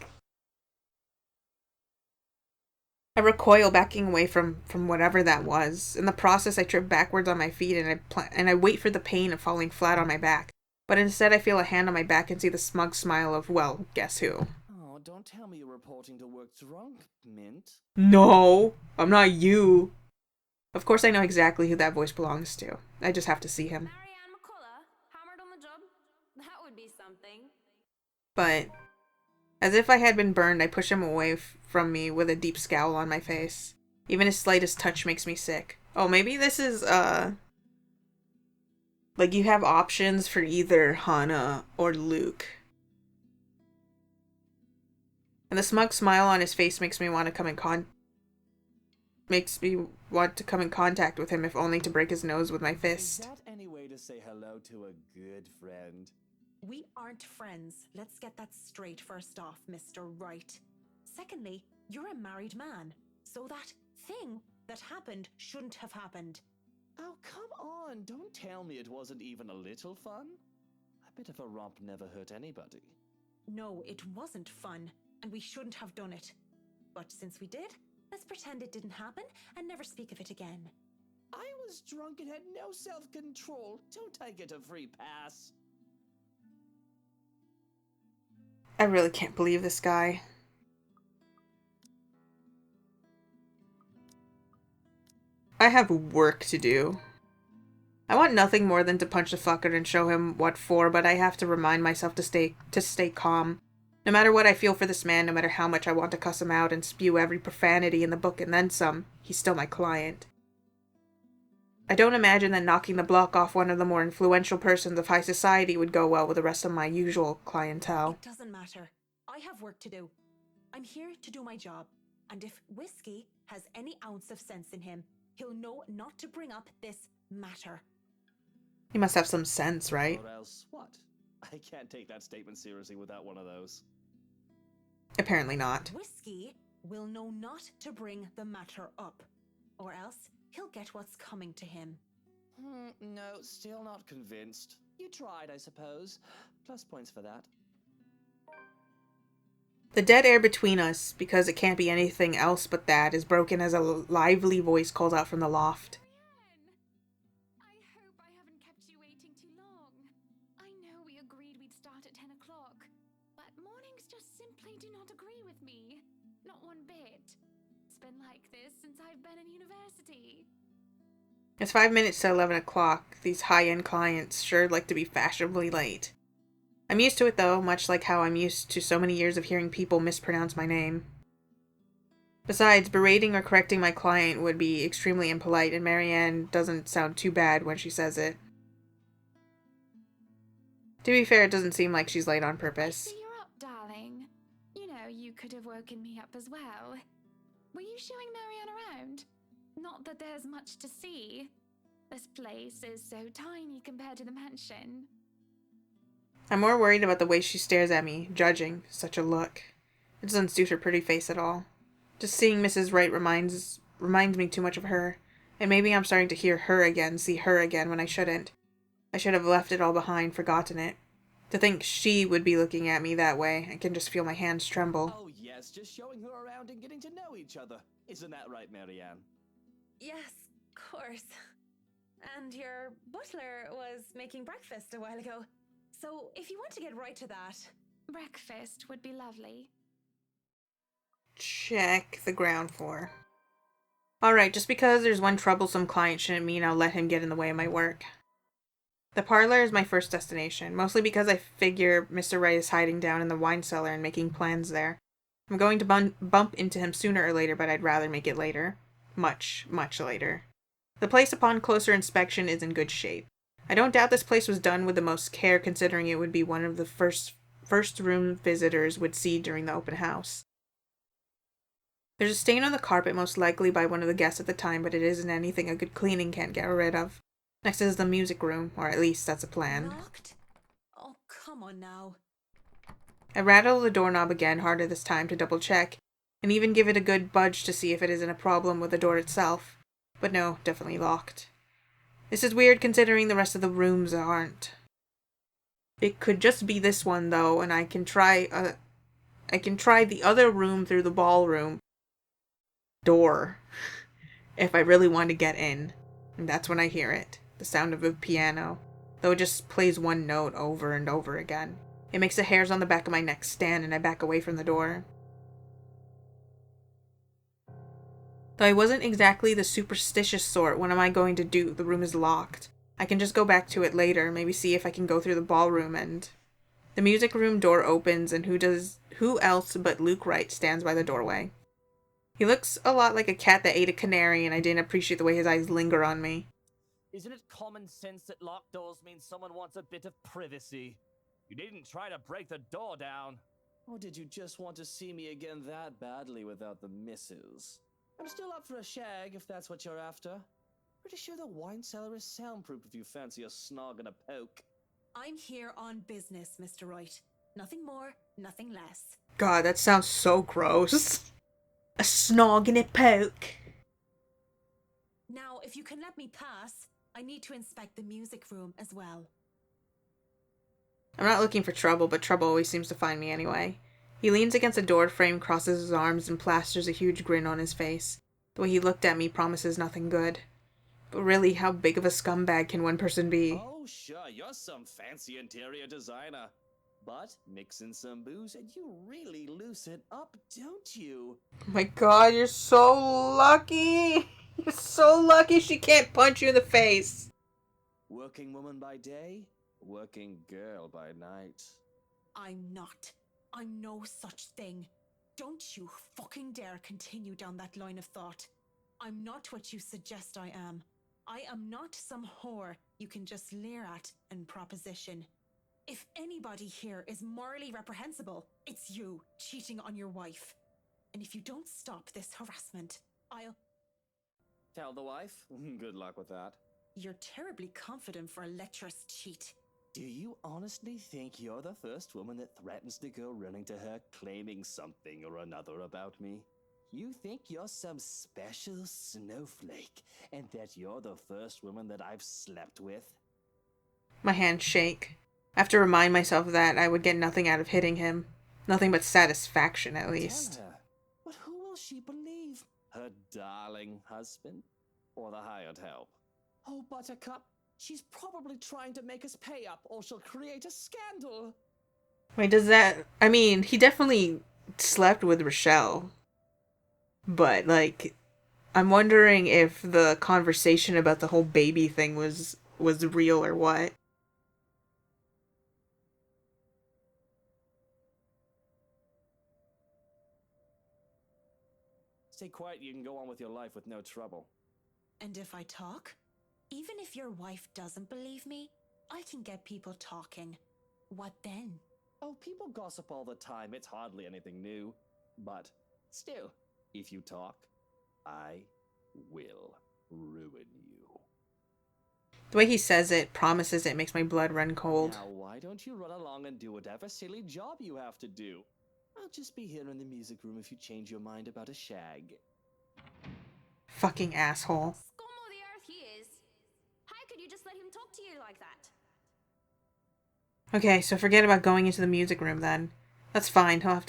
I recoil, backing away from whatever that was. In the process, I trip backwards on my feet and I wait for the pain of falling flat on my back. But instead, I feel a hand on my back and see the smug smile of, well, guess who? Oh, don't tell me you're reporting to work drunk, Mint. No, I'm not you. Of course, I know exactly who that voice belongs to. I just have to see him. Marianne McCullough, hammered on the job? That would be something. But as if I had been burned, I push him away from me with a deep scowl on my face. Even his slightest touch makes me sick. Oh, maybe this is, like you have options for either Hana or Luke. And the smug smile on his face makes me want to come in contact with him, if only to break his nose with my fist. Is that any way to say hello to a good friend? We aren't friends. Let's get that straight first off, Mr. Wright. Secondly, you're a married man, so that thing that happened shouldn't have happened. Oh, come on. Don't tell me it wasn't even a little fun. A bit of a romp never hurt anybody. No, it wasn't fun, and we shouldn't have done it. But since we did, let's pretend it didn't happen and never speak of it again. I was drunk and had no self-control. Don't I get a free pass? I really can't believe this guy. I have work to do. I want nothing more than to punch the fucker and show him what for, but I have to remind myself to stay calm. No matter what I feel for this man, no matter how much I want to cuss him out and spew every profanity in the book and then some, he's still my client. I don't imagine that knocking the block off one of the more influential persons of high society would go well with the rest of my usual clientele. It doesn't matter. I have work to do. I'm here to do my job, and if Whiskey has any ounce of sense in him, he'll know not to bring up this matter. He must have some sense, right? Or else what? I can't take that statement seriously without one of those. Apparently not. Whiskey will know not to bring the matter up, or else he'll get what's coming to him. No, still not convinced. You tried, I suppose. Plus points for that. The dead air between us, because it can't be anything else but that, is broken as a lively voice calls out from the loft. Marianne! I hope I haven't kept you waiting too long. I know we agreed we'd start at 10 o'clock, but mornings just simply do not agree with me. Not one bit. It's been like this since I've been in university. It's 5 minutes to 11 o'clock. These high-end clients sure like to be fashionably late. I'm used to it though, much like how I'm used to so many years of hearing people mispronounce my name. Besides, berating or correcting my client would be extremely impolite, and Marianne doesn't sound too bad when she says it. To be fair, it doesn't seem like she's late on I purpose. see you're up, darling. You know, you could have woken me up as well. Were you showing Marianne around? Not that there's much to see. This place is so tiny compared to the mansion. I'm more worried about the way she stares at me, judging. Such a look. It doesn't suit her pretty face at all. Just seeing Mrs. Wright reminds me too much of her. And maybe I'm starting to hear her again, see her again when I shouldn't. I should have left it all behind, forgotten it. To think she would be looking at me that way, I can just feel my hands tremble. Oh yes, just showing her around and getting to know each other. Isn't that right, Marianne? Yes, of course. And your butler was making breakfast a while ago. So if you want to get right to that... Breakfast would be lovely. Check the ground floor. Alright, just because there's one troublesome client shouldn't mean I'll let him get in the way of my work. The parlor is my first destination, mostly because I figure Mr. Wright is hiding down in the wine cellar and making plans there. I'm going to bump into him sooner or later, but I'd rather make it later. Much, much later. The place upon closer inspection is in good shape. I don't doubt this place was done with the most care, considering it would be one of the first room visitors would see during the open house. There's a stain on the carpet, most likely by one of the guests at the time, but it isn't anything a good cleaning can't get rid of. Next is the music room, or at least that's a plan. Locked? Oh, come on now. I rattle the doorknob again, harder this time, to double check, and even give it a good budge to see if it isn't a problem with the door itself. But no, definitely locked. This is weird considering the rest of the rooms aren't. It could just be this one though, and I can try the other room through the ballroom door if I really want to get in. And that's when I hear it. The sound of a piano. Though it just plays one note over and over again. It makes the hairs on the back of my neck stand and I back away from the door. Though I wasn't exactly the superstitious sort, what am I going to do? The room is locked. I can just go back to it later, maybe see if I can go through the ballroom and... The music room door opens and who else but Luke Wright stands by the doorway. He looks a lot like a cat that ate a canary and I didn't appreciate the way his eyes linger on me. Isn't it common sense that locked doors mean someone wants a bit of privacy? You didn't try to break the door down. Or did you just want to see me again that badly without the missus? I'm still up for a shag if that's what you're after. Pretty sure the wine cellar is soundproof if you fancy a snog and a poke. I'm here on business, Mr. Wright. Nothing more, nothing less. God, that sounds so gross. A snog and a poke. Now, if you can let me pass, I need to inspect the music room as well. I'm not looking for trouble, but trouble always seems to find me anyway. He leans against a door frame, crosses his arms, and plasters a huge grin on his face. The way he looked at me promises nothing good. But really, how big of a scumbag can one person be? Oh, sure, you're some fancy interior designer. But mix in some booze and you really loosen it up, don't you? Oh my god, you're so lucky! You're so lucky she can't punch you in the face! Working woman by day, working girl by night. I'm not. I'm no such thing. Don't you fucking dare continue down that line of thought. I'm not what you suggest I am. I am not some whore you can just leer at and proposition. If anybody here is morally reprehensible, it's you, cheating on your wife. And if you don't stop this harassment, I'll... Tell the wife? Good luck with that. You're terribly confident for a lecherous cheat. Do you honestly think you're the first woman that threatens to go running to her claiming something or another about me? You think you're some special snowflake and that you're the first woman that I've slept with? My hands shake. I have to remind myself of that I would get nothing out of hitting him. Nothing but satisfaction, at least. Tell her. But who will she believe? Her darling husband? Or the hired help? Oh, Buttercup, she's probably trying to make us pay up or she'll create a scandal. Wait, does that... I mean, he definitely slept with Rochelle. But, like, I'm wondering if the conversation about the whole baby thing was real or what. Stay quiet, you can go on with your life with no trouble. And if I talk? Even if your wife doesn't believe me, I can get people talking. What then? Oh, people gossip all the time, it's hardly anything new. But, still, if you talk, I will ruin you. The way he says it, promises it, makes my blood run cold. Now, why don't you run along and do whatever silly job you have to do? I'll just be here in the music room if you change your mind about a shag. Fucking asshole. Scum of the earth he is. How could you just let him talk to you like that? Okay, so forget about going into the music room then. That's fine, he'll have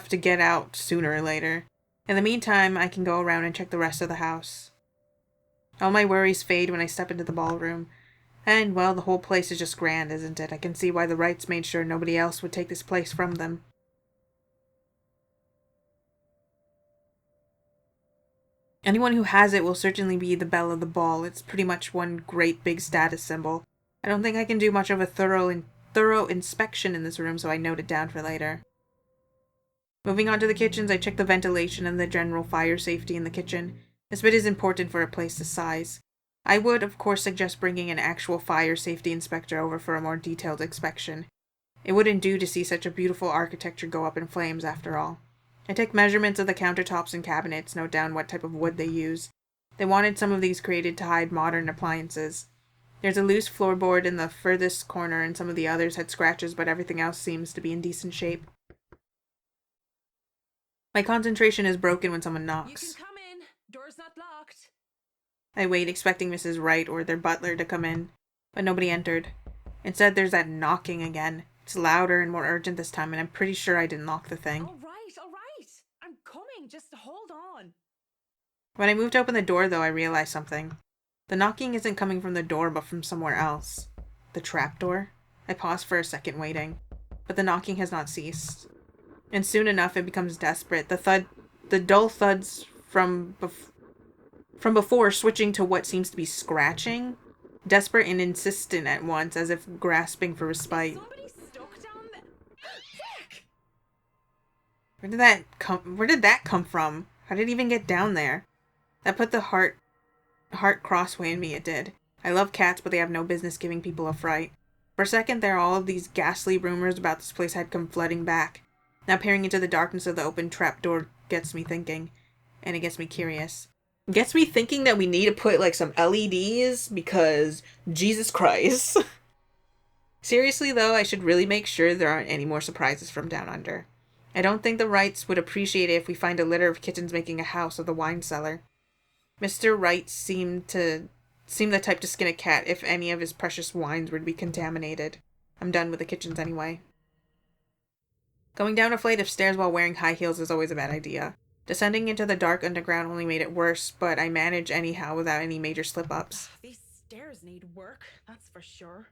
to get out sooner or later. In the meantime, I can go around and check the rest of the house. All my worries fade when I step into the ballroom. And, well, the whole place is just grand, isn't it? I can see why the Wrights made sure nobody else would take this place from them. Anyone who has it will certainly be the belle of the ball. It's pretty much one great big status symbol. I don't think I can do much of a thorough inspection in this room, so I note it down for later. Moving on to the kitchens, I check the ventilation and the general fire safety in the kitchen. This bit is important for a place this size. I would, of course, suggest bringing an actual fire safety inspector over for a more detailed inspection. It wouldn't do to see such a beautiful architecture go up in flames, after all. I take measurements of the countertops and cabinets, note down what type of wood they use. They wanted some of these created to hide modern appliances. There's a loose floorboard in the furthest corner, and some of the others had scratches, but everything else seems to be in decent shape. My concentration is broken when someone knocks. You can come in. Door's not locked. I wait, expecting Mrs. Wright or their butler to come in, but nobody entered. Instead, there's that knocking again. It's louder and more urgent this time, and I'm pretty sure I didn't lock the thing. All right. I'm coming. Just hold on. When I moved to open the door, though, I realized something. The knocking isn't coming from the door, but from somewhere else. The trapdoor? I pause for a second, waiting. But the knocking has not ceased. And soon enough, it becomes desperate. The dull thuds from before switching to what seems to be scratching. Desperate and insistent at once, as if grasping for respite. Somebody stuck down there. Fuck! Where did that come from? How did it even get down there? That put the heart crossway in me, it did. I love cats, but they have no business giving people a fright. For a second there, all of these ghastly rumors about this place had come flooding back. Now peering into the darkness of the open trapdoor gets me thinking. And it gets me curious. It gets me thinking that we need to put, like, some LEDs, because Jesus Christ. Seriously, though, I should really make sure there aren't any more surprises from down under. I don't think the Wrights would appreciate it if we find a litter of kittens making a house of the wine cellar. Mr. Wright seemed the type to skin a cat if any of his precious wines were to be contaminated. I'm done with the kitchens anyway. Going down a flight of stairs while wearing high heels is always a bad idea. Descending into the dark underground only made it worse, but I managed anyhow without any major slip-ups. These stairs need work, that's for sure.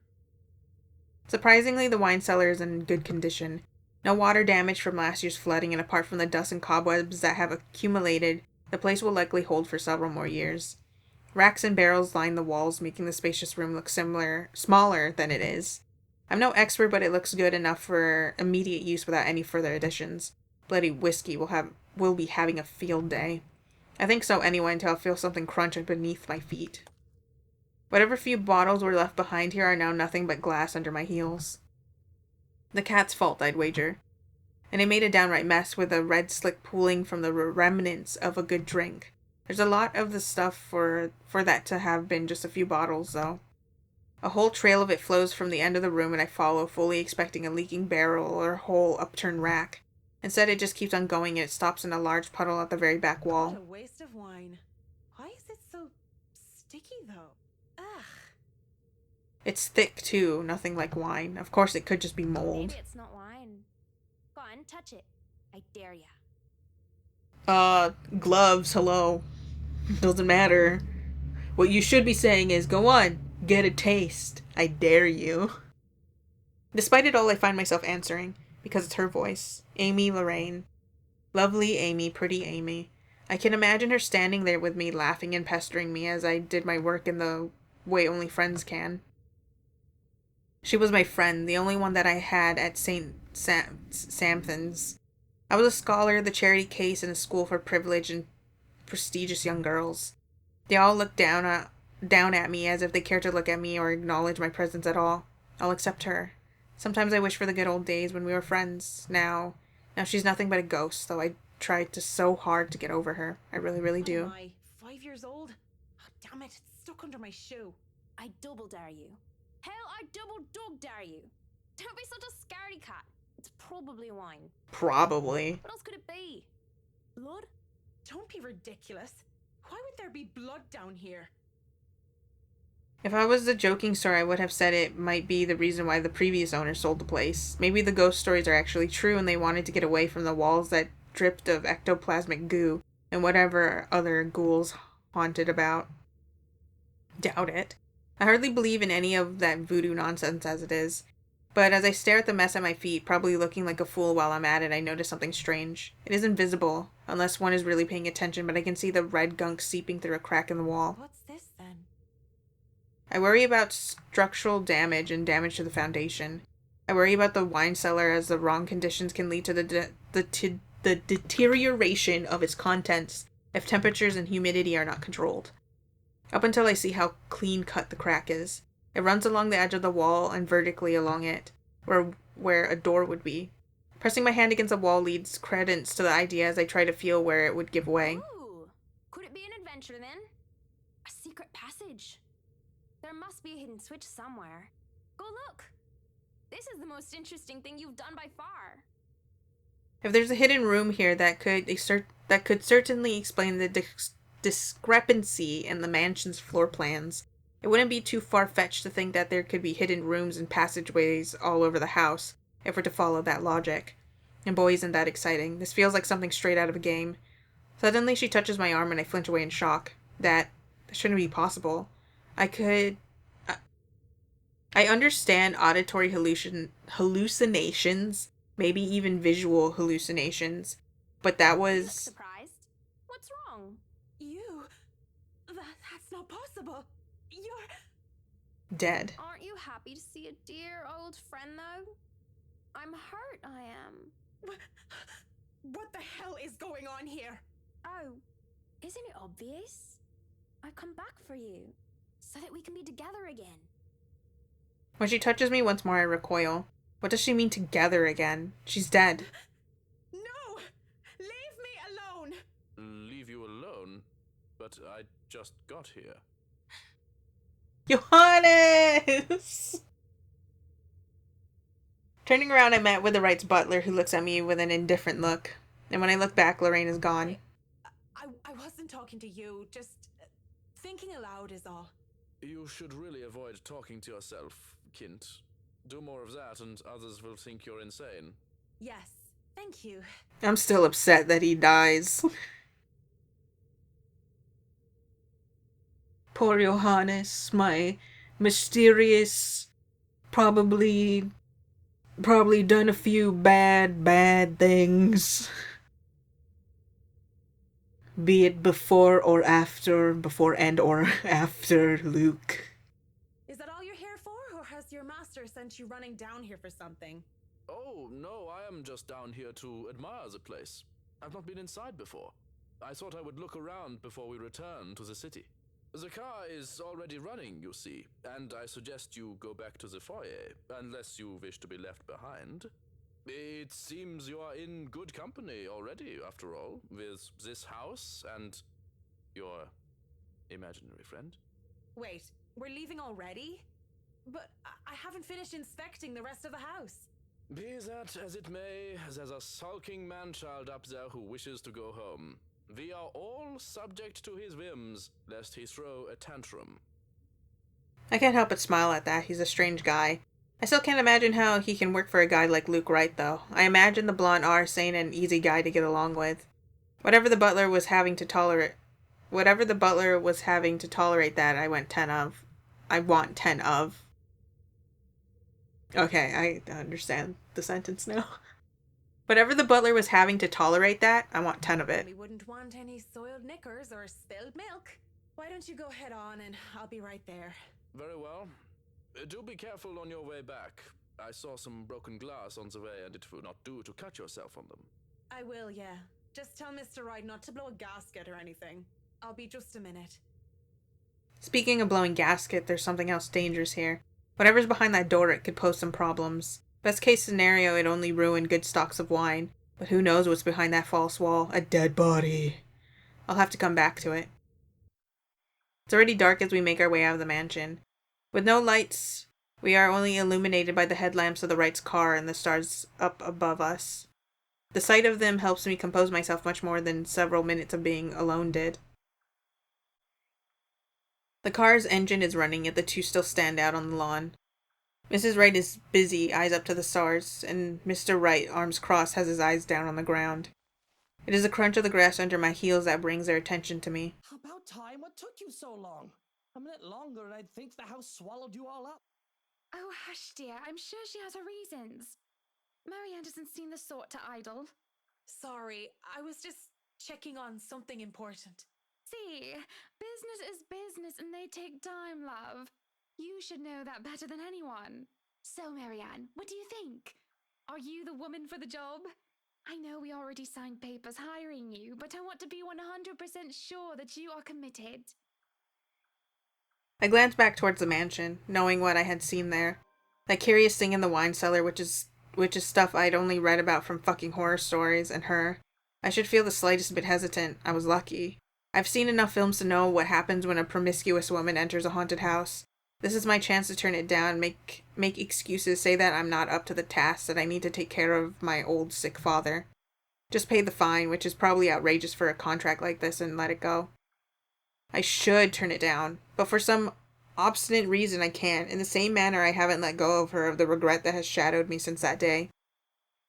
Surprisingly, the wine cellar is in good condition. No water damage from last year's flooding, and apart from the dust and cobwebs that have accumulated, the place will likely hold for several more years. Racks and barrels line the walls, making the spacious room look smaller than it is. I'm no expert, but it looks good enough for immediate use without any further additions. Bloody whiskey will be having a field day. I think so anyway, until I feel something crunch beneath my feet. Whatever few bottles were left behind here are now nothing but glass under my heels. The cat's fault, I'd wager. And it made a downright mess, with a red slick pooling from the remnants of a good drink. There's a lot of the stuff for that to have been just a few bottles, though. A whole trail of it flows from the end of the room, and I follow, fully expecting a leaking barrel or a whole upturned rack. Instead, it just keeps on going, and it stops in a large puddle at the very back wall. What a waste of wine. Why is it so sticky, though? Ugh. It's thick, too, nothing like wine. Of course, it could just be mold. Maybe it's not wine. Go on, touch it. I dare ya. Gloves, hello. Doesn't matter. What you should be saying is, go on, get a taste. I dare you. Despite it all, I find myself answering, because it's her voice. Amy Lorraine. Lovely Amy, pretty Amy. I can imagine her standing there with me, laughing and pestering me as I did my work in the way only friends can. She was my friend, the only one that I had at St. Samson's. I was a scholar, the charity case in a school for privileged and prestigious young girls. They all looked down at me as if they cared to look at me or acknowledge my presence at all. All except her. Sometimes I wish for the good old days when we were friends. Now she's nothing but a ghost, though I tried so hard to get over her. I really, really do. Oh my, 5 years old? Oh, damn it, it's stuck under my shoe. I double dare you. Hell, I double dog dare you. Don't be such a scaredy cat. It's probably wine. Probably. What else could it be? Blood? Don't be ridiculous. Why would there be blood down here? If I was the joking store, I would have said it might be the reason why the previous owner sold the place. Maybe the ghost stories are actually true and they wanted to get away from the walls that dripped of ectoplasmic goo and whatever other ghouls haunted about. Doubt it. I hardly believe in any of that voodoo nonsense as it is. But as I stare at the mess at my feet, probably looking like a fool while I'm at it, I notice something strange. It is invisible, unless one is really paying attention, but I can see the red gunk seeping through a crack in the wall. What's this then? I worry about structural damage and damage to the foundation. I worry about the wine cellar as the wrong conditions can lead to the deterioration of its contents if temperatures and humidity are not controlled. Up until I see how clean cut the crack is. It runs along the edge of the wall and vertically along it, where a door would be. Pressing my hand against the wall leads credence to the idea as I try to feel where it would give way. Ooh, could it be an adventure then? A secret passage? There must be a hidden switch somewhere. Go look. This is the most interesting thing you've done by far. If there's a hidden room here that could certainly explain the discrepancy in the mansion's floor plans, it wouldn't be too far-fetched to think that there could be hidden rooms and passageways all over the house, if we're to follow that logic. And boy, isn't that exciting. This feels like something straight out of a game. Suddenly she touches my arm and I flinch away in shock. That shouldn't be possible. I understand auditory hallucinations, maybe even visual hallucinations, but that You look was... surprised. What's wrong? You? That's not possible. You're... dead. Aren't you happy to see a dear old friend, though? I'm hurt, I am. What the hell is going on here? Oh, isn't it obvious? I've come back for you, so that we can be together again. When she touches me once more, I recoil. What does she mean together again? She's dead. No! Leave me alone! Leave you alone? But I just got here. Johannes! Turning around, I met with the Wright's butler, who looks at me with an indifferent look. And when I look back, Lorraine is gone. I wasn't talking to you, just thinking aloud is all. You should really avoid talking to yourself, Kint. Do more of that and others will think you're insane. Yes, thank you. I'm still upset that he dies. Poor Johannes, my mysterious, probably done a few bad things. Be it before and or after Luke. Is that all you're here for, or has your master sent you running down here for something? Oh, no, I am just down here to admire the place. I've not been inside before. I thought I would look around before we return to the city. The car is already running, you see, and I suggest you go back to the foyer, unless you wish to be left behind. It seems you are in good company already, after all, with this house and your imaginary friend. Wait, we're leaving already? But I haven't finished inspecting the rest of the house. Be that as it may, there's a sulking man-child up there who wishes to go home. We are all subject to his whims, lest he throw a tantrum. I can't help but smile at that. He's a strange guy. I still can't imagine how he can work for a guy like Luke Wright, though. I imagine the blonde R sane and easy guy to get along with. Whatever the butler was having to tolerate that, I want 10 of. Okay, I understand the sentence now. Whatever the butler was having to tolerate that, I want 10 of it. We wouldn't want any soiled knickers or spilled milk. Why don't you go head on and I'll be right there. Very well. Do be careful on your way back. I saw some broken glass on the way and it will not do to cut yourself on them. I will, yeah. Just tell Mr. Wright not to blow a gasket or anything. I'll be just a minute. Speaking of blowing gasket, there's something else dangerous here. Whatever's behind that door, it could pose some problems. Best case scenario, it only ruined good stocks of wine. But who knows what's behind that false wall? A dead body. I'll have to come back to it. It's already dark as we make our way out of the mansion. With no lights, we are only illuminated by the headlamps of the Wright's car and the stars up above us. The sight of them helps me compose myself much more than several minutes of being alone did. The car's engine is running, yet the two still stand out on the lawn. Mrs. Wright is busy, eyes up to the stars, and Mr. Wright, arms crossed, has his eyes down on the ground. It is the crunch of the grass under my heels that brings their attention to me. About time. What took you so long? A minute longer and I'd think the house swallowed you all up. Oh, hush, dear. I'm sure she has her reasons. Marianne doesn't seem the sort to idle. Sorry, I was just checking on something important. See, business is business and they take time, love. You should know that better than anyone. So, Marianne, what do you think? Are you the woman for the job? I know we already signed papers hiring you, but I want to be 100% sure that you are committed. I glanced back towards the mansion, knowing what I had seen there. That curious thing in the wine cellar, which is stuff I'd only read about from fucking horror stories, and her. I should feel the slightest bit hesitant. I was lucky. I've seen enough films to know what happens when a promiscuous woman enters a haunted house. This is my chance to turn it down, make excuses, say that I'm not up to the task, that I need to take care of my old sick father. Just pay the fine, which is probably outrageous for a contract like this, and let it go. I should turn it down, but for some obstinate reason I can't. In the same manner I haven't let go of her, of the regret that has shadowed me since that day.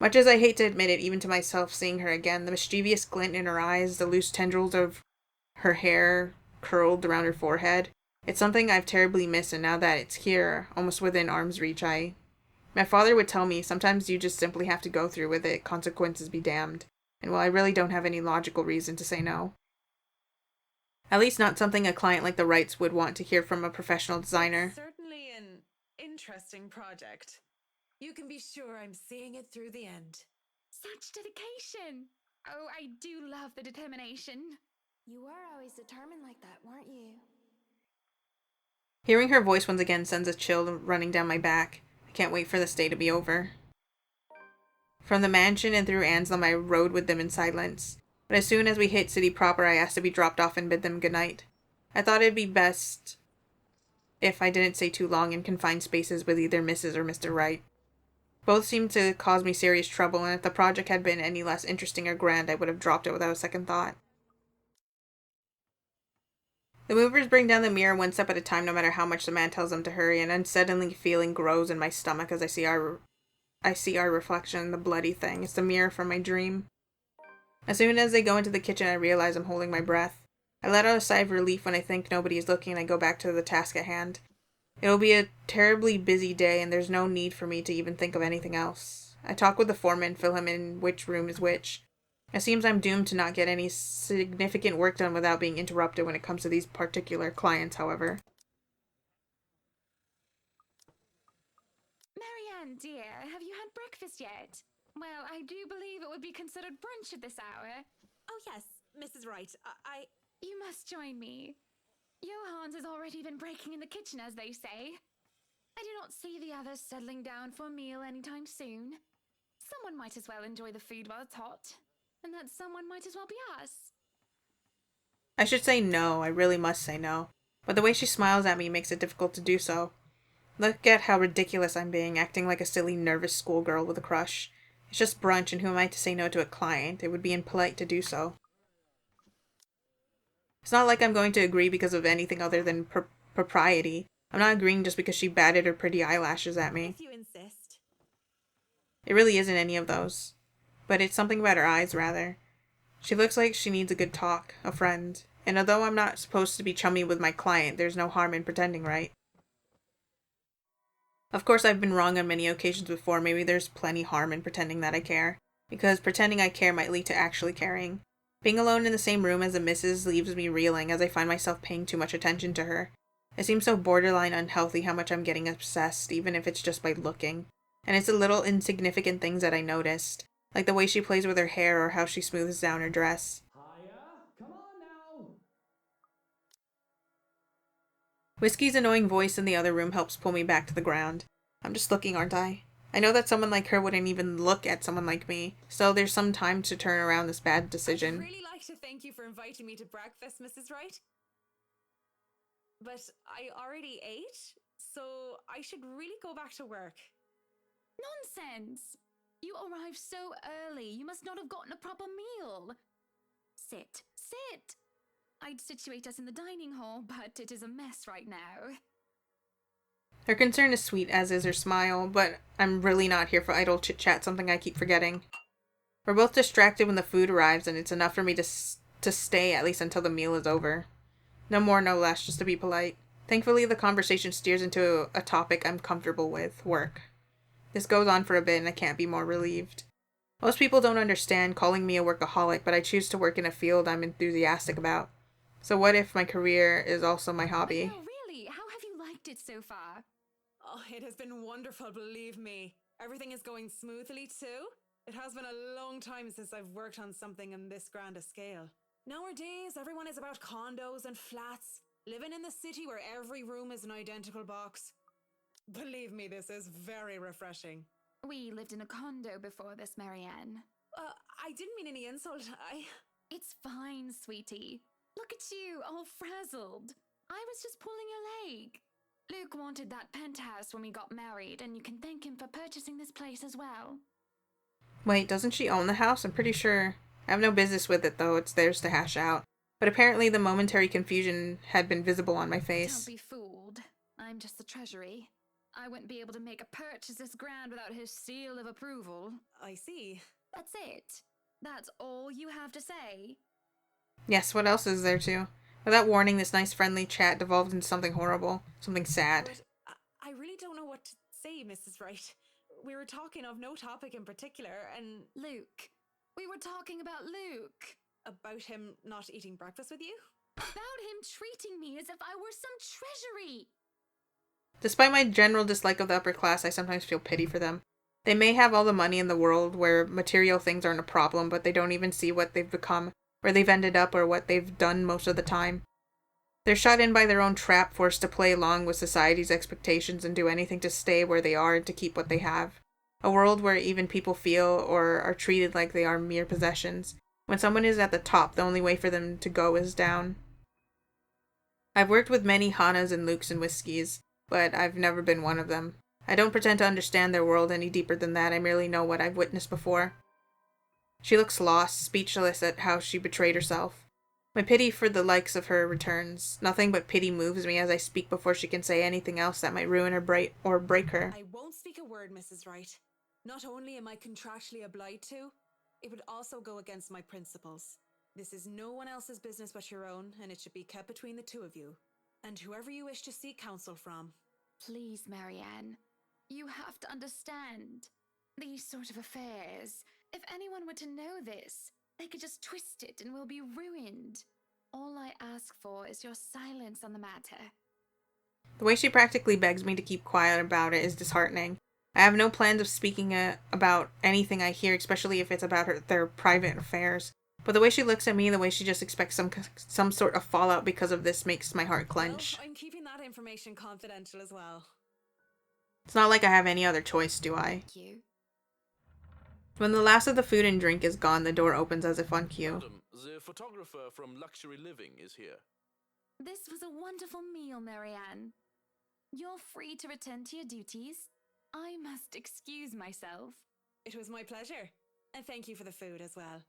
Much as I hate to admit it, even to myself, seeing her again, the mischievous glint in her eyes, the loose tendrils of her hair curled around her forehead, it's something I've terribly missed, and now that it's here, almost within arm's reach, My father would tell me, sometimes you just simply have to go through with it, consequences be damned. And well, I really don't have any logical reason to say no. At least not something a client like the Wrights would want to hear from a professional designer. Certainly an interesting project. You can be sure I'm seeing it through the end. Such dedication! Oh, I do love the determination. You were always determined like that, weren't you? Hearing her voice once again sends a chill running down my back. I can't wait for this day to be over. From the mansion and through Anselm, I rode with them in silence. But as soon as we hit city proper, I asked to be dropped off and bid them goodnight. I thought it'd be best if I didn't stay too long in confined spaces with either Mrs. or Mr. Wright. Both seemed to cause me serious trouble, and if the project had been any less interesting or grand, I would have dropped it without a second thought. The movers bring down the mirror one step at a time, no matter how much the man tells them to hurry. An unsettling feeling grows in my stomach as I see our reflection, the bloody thing. It's the mirror from my dream. As soon as they go into the kitchen, I realize I'm holding my breath. I let out a sigh of relief when I think nobody is looking, and I go back to the task at hand. It'll be a terribly busy day, and there's no need for me to even think of anything else. I talk with the foreman, fill him in which room is which. It seems I'm doomed to not get any significant work done without being interrupted when it comes to these particular clients, however. Marianne, dear, have you had breakfast yet? Well, I do believe it would be considered brunch at this hour. Oh yes, Mrs. Wright, You must join me. Johans has already been breaking in the kitchen, as they say. I do not see the others settling down for a meal anytime soon. Someone might as well enjoy the food while it's hot. And that someone might as well be us. I should say no, I really must say no. But the way she smiles at me makes it difficult to do so. Look at how ridiculous I'm being, acting like a silly, nervous schoolgirl with a crush. It's just brunch, and who am I to say no to a client? It would be impolite to do so. It's not like I'm going to agree because of anything other than propriety. I'm not agreeing just because she batted her pretty eyelashes at me. if you insist. It really isn't any of those. But it's something about her eyes, rather. She looks like she needs a good talk, a friend. And although I'm not supposed to be chummy with my client, there's no harm in pretending, right? Of course, I've been wrong on many occasions before. Maybe there's plenty harm in pretending that I care. Because pretending I care might lead to actually caring. Being alone in the same room as the missus leaves me reeling as I find myself paying too much attention to her. It seems so borderline unhealthy how much I'm getting obsessed, even if it's just by looking. And it's the little insignificant things that I noticed. like the way she plays with her hair or how she smooths down her dress. Hiya! Come on now! Whiskey's annoying voice in the other room helps pull me back to the ground. I'm just looking, aren't I? I know that someone like her wouldn't even look at someone like me, so there's some time to turn around this bad decision. I'd really like to thank you for inviting me to breakfast, Mrs. Wright. But I already ate, so I should really go back to work. Nonsense! You arrived so early. You must not have gotten a proper meal. Sit. Sit! I'd situate us in the dining hall, but it is a mess right now. Her concern is sweet, as is her smile, but I'm really not here for idle chit-chat, something I keep forgetting. We're both distracted when the food arrives, and it's enough for me to stay at least until the meal is over. No more, no less, just to be polite. Thankfully, the conversation steers into a topic I'm comfortable with, work. This goes on for a bit, and I can't be more relieved. Most people don't understand calling me a workaholic, but I choose to work in a field I'm enthusiastic about. So what if my career is also my hobby? No, really? How have you liked it so far? Oh, it has been wonderful, believe me. Everything is going smoothly too. It has been a long time since I've worked on something on this grand a scale. Nowadays, everyone is about condos and flats, living in the city where every room is an identical box. Believe me, this is very refreshing. We lived in a condo before this, Marianne. I didn't mean any insult. It's fine, sweetie. Look at you, all frazzled. I was just pulling your leg. Luke wanted that penthouse when we got married, and you can thank him for purchasing this place as well. Wait, doesn't she own the house? I'm pretty sure. I have no business with it, though. It's theirs to hash out. But apparently the momentary confusion had been visible on my face. Don't be fooled. I'm just the treasury. I wouldn't be able to make a purchase this grand without his seal of approval. I see. That's it. That's all you have to say. Yes, what else is there to? Without warning, this nice friendly chat devolved into something horrible. Something sad. But I really don't know what to say, Mrs. Wright. We were talking of no topic in particular, and... Luke. We were talking about Luke. About him not eating breakfast with you? About him treating me as if I were some treasury. Despite my general dislike of the upper class, I sometimes feel pity for them. They may have all the money in the world where material things aren't a problem, but they don't even see what they've become, where they've ended up, or what they've done most of the time. They're shut in by their own trap, forced to play along with society's expectations and do anything to stay where they are and to keep what they have. A world where even people feel or are treated like they are mere possessions. When someone is at the top, the only way for them to go is down. I've worked with many Hanas and Lukes and Whiskies, but I've never been one of them. I don't pretend to understand their world any deeper than that. I merely know what I've witnessed before. She looks lost, speechless at how she betrayed herself. My pity for the likes of her returns. Nothing but pity moves me as I speak before she can say anything else that might ruin or break her. I won't speak a word, Mrs. Wright. Not only am I contractually obliged to, it would also go against my principles. This is no one else's business but your own, and it should be kept between the two of you. And whoever you wish to seek counsel from. Please, Marianne. You have to understand. These sort of affairs, if anyone were to know this, they could just twist it and we'll be ruined. All I ask for is your silence on the matter. The way she practically begs me to keep quiet about it is disheartening. I have no plans of speaking about anything I hear, especially if it's about their private affairs. But the way she looks at me, the way she just expects some sort of fallout because of this makes my heart clench. Well, I'm keeping that information confidential as well. It's not like I have any other choice, do I? Thank you. When the last of the food and drink is gone, the door opens as if on cue. Madam, the photographer from Luxury Living is here. This was a wonderful meal, Marianne. You're free to return to your duties. I must excuse myself. It was my pleasure. And thank you for the food as well.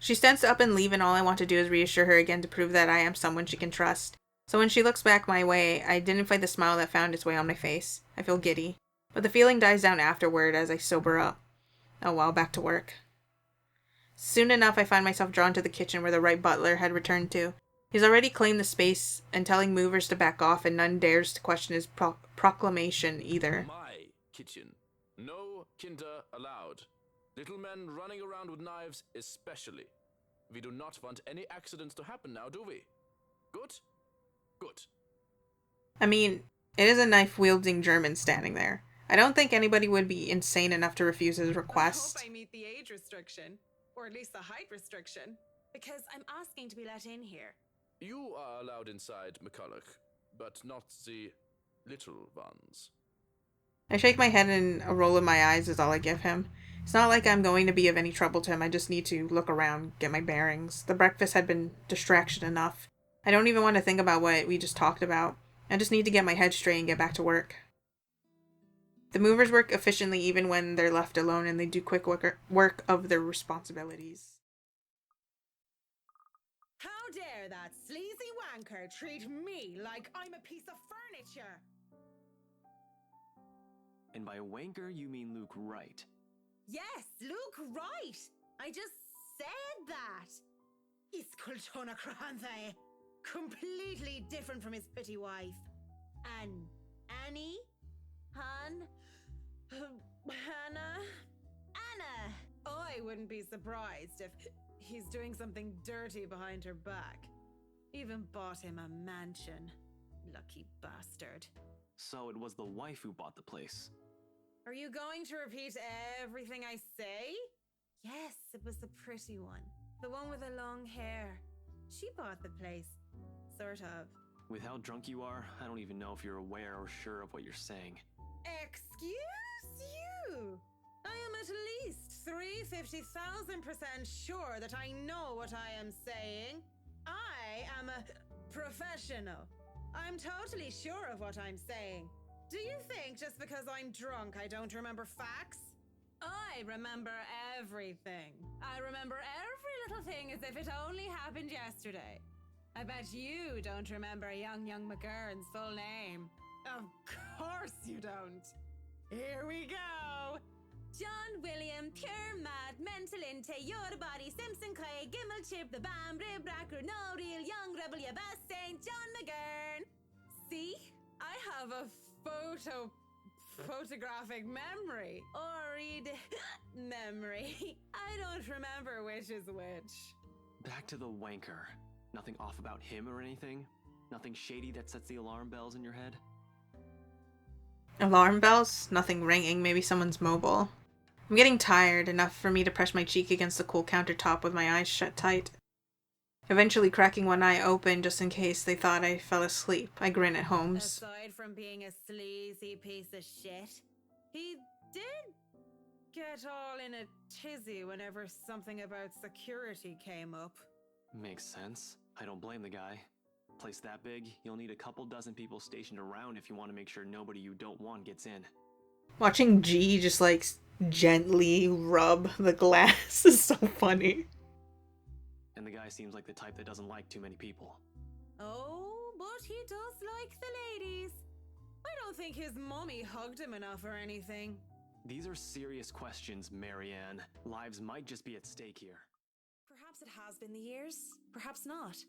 She stands to up and leave, and all I want to do is reassure her again to prove that I am someone she can trust. So when she looks back my way, I didn't fight the smile that found its way on my face. I feel giddy. But the feeling dies down afterward as I sober up. Oh well, back to work. Soon enough, I find myself drawn to the kitchen where the right butler had returned to. He's already claimed the space and telling movers to back off, and none dares to question his proclamation either. My kitchen. No kinder allowed. Little men running around with knives especially. We do not want any accidents to happen now, do we? Good? Good. I mean, it is a knife-wielding German standing there. I don't think anybody would be insane enough to refuse his request. I hope I meet the age restriction, or at least the height restriction, because I'm asking to be let in here. You are allowed inside, McCulloch, but not the little ones. I shake my head and a roll of my eyes is all I give him. It's not like I'm going to be of any trouble to him. I just need to look around, get my bearings. The breakfast had been distraction enough. I don't even want to think about what we just talked about. I just need to get my head straight and get back to work. The movers work efficiently even when they're left alone, and they do quick work of their responsibilities. How dare that sleazy wanker treat me like I'm a piece of furniture? And by wanker, you mean Luke Wright. Yes, Luke Wright. I just said that. Iskultona Kranthe. Completely different from his pretty wife. Annie? Hannah? Anna! I wouldn't be surprised if he's doing something dirty behind her back. Even bought him a mansion. Lucky bastard. So it was the wife who bought the place. Are you going to repeat everything I say? Yes, it was the pretty one. The one with the long hair. She bought the place. Sort of. With how drunk you are, I don't even know if you're aware or sure of what you're saying. Excuse you? I am at least 350,000% sure that I know what I am saying. I am a professional. I'm totally sure of what I'm saying. Do you think just because I'm drunk I don't remember facts? I remember everything. I remember every little thing as if it only happened yesterday. I bet you don't remember young McGurn's full name. Of course you don't. Here we go. John William, pure mad, mental inte, your body, Simpson Clay, Gimel Chip, the Bam, Rib Racker, no real, young rebel, ya best Saint John McGurn. See? I have a photographic memory. Or read memory. I don't remember which is which. Back to the wanker. Nothing off about him or anything? Nothing shady that sets the alarm bells in your head? Alarm bells? Nothing ringing. Maybe someone's mobile. I'm getting tired, enough for me to press my cheek against the cool countertop with my eyes shut tight. Eventually cracking one eye open just in case they thought I fell asleep. I grin at Holmes. Aside from being a sleazy piece of shit, he did get all in a tizzy whenever something about security came up. Makes sense. I don't blame the guy. Place that big, you'll need a couple dozen people stationed around if you want to make sure nobody you don't want gets in. Watching G just like gently rub the glass is so funny. And the guy seems like the type that doesn't like too many people. Oh, but he does like the ladies. I don't think his mommy hugged him enough or anything. These are serious questions, Marianne. Lives might just be at stake here. Perhaps it has been the years, perhaps not.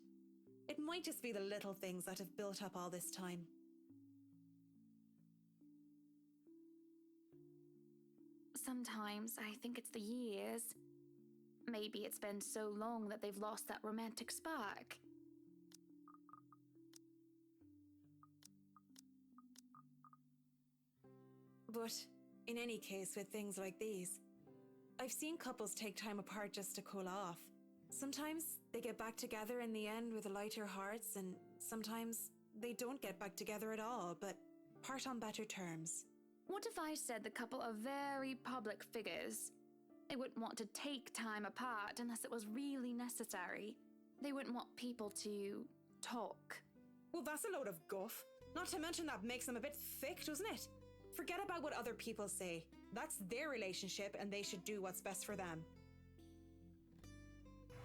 It might just be the little things that have built up all this time. Sometimes I think it's the years. Maybe it's been so long that they've lost that romantic spark. But in any case, with things like these, I've seen couples take time apart just to cool off. Sometimes they get back together in the end with lighter hearts, and sometimes they don't get back together at all, but part on better terms. What if I said the couple are very public figures? They wouldn't want to take time apart unless it was really necessary. They wouldn't want people to talk. Well, that's a load of guff. Not to mention that makes them a bit thick, doesn't it? Forget about what other people say. That's their relationship, and they should do what's best for them.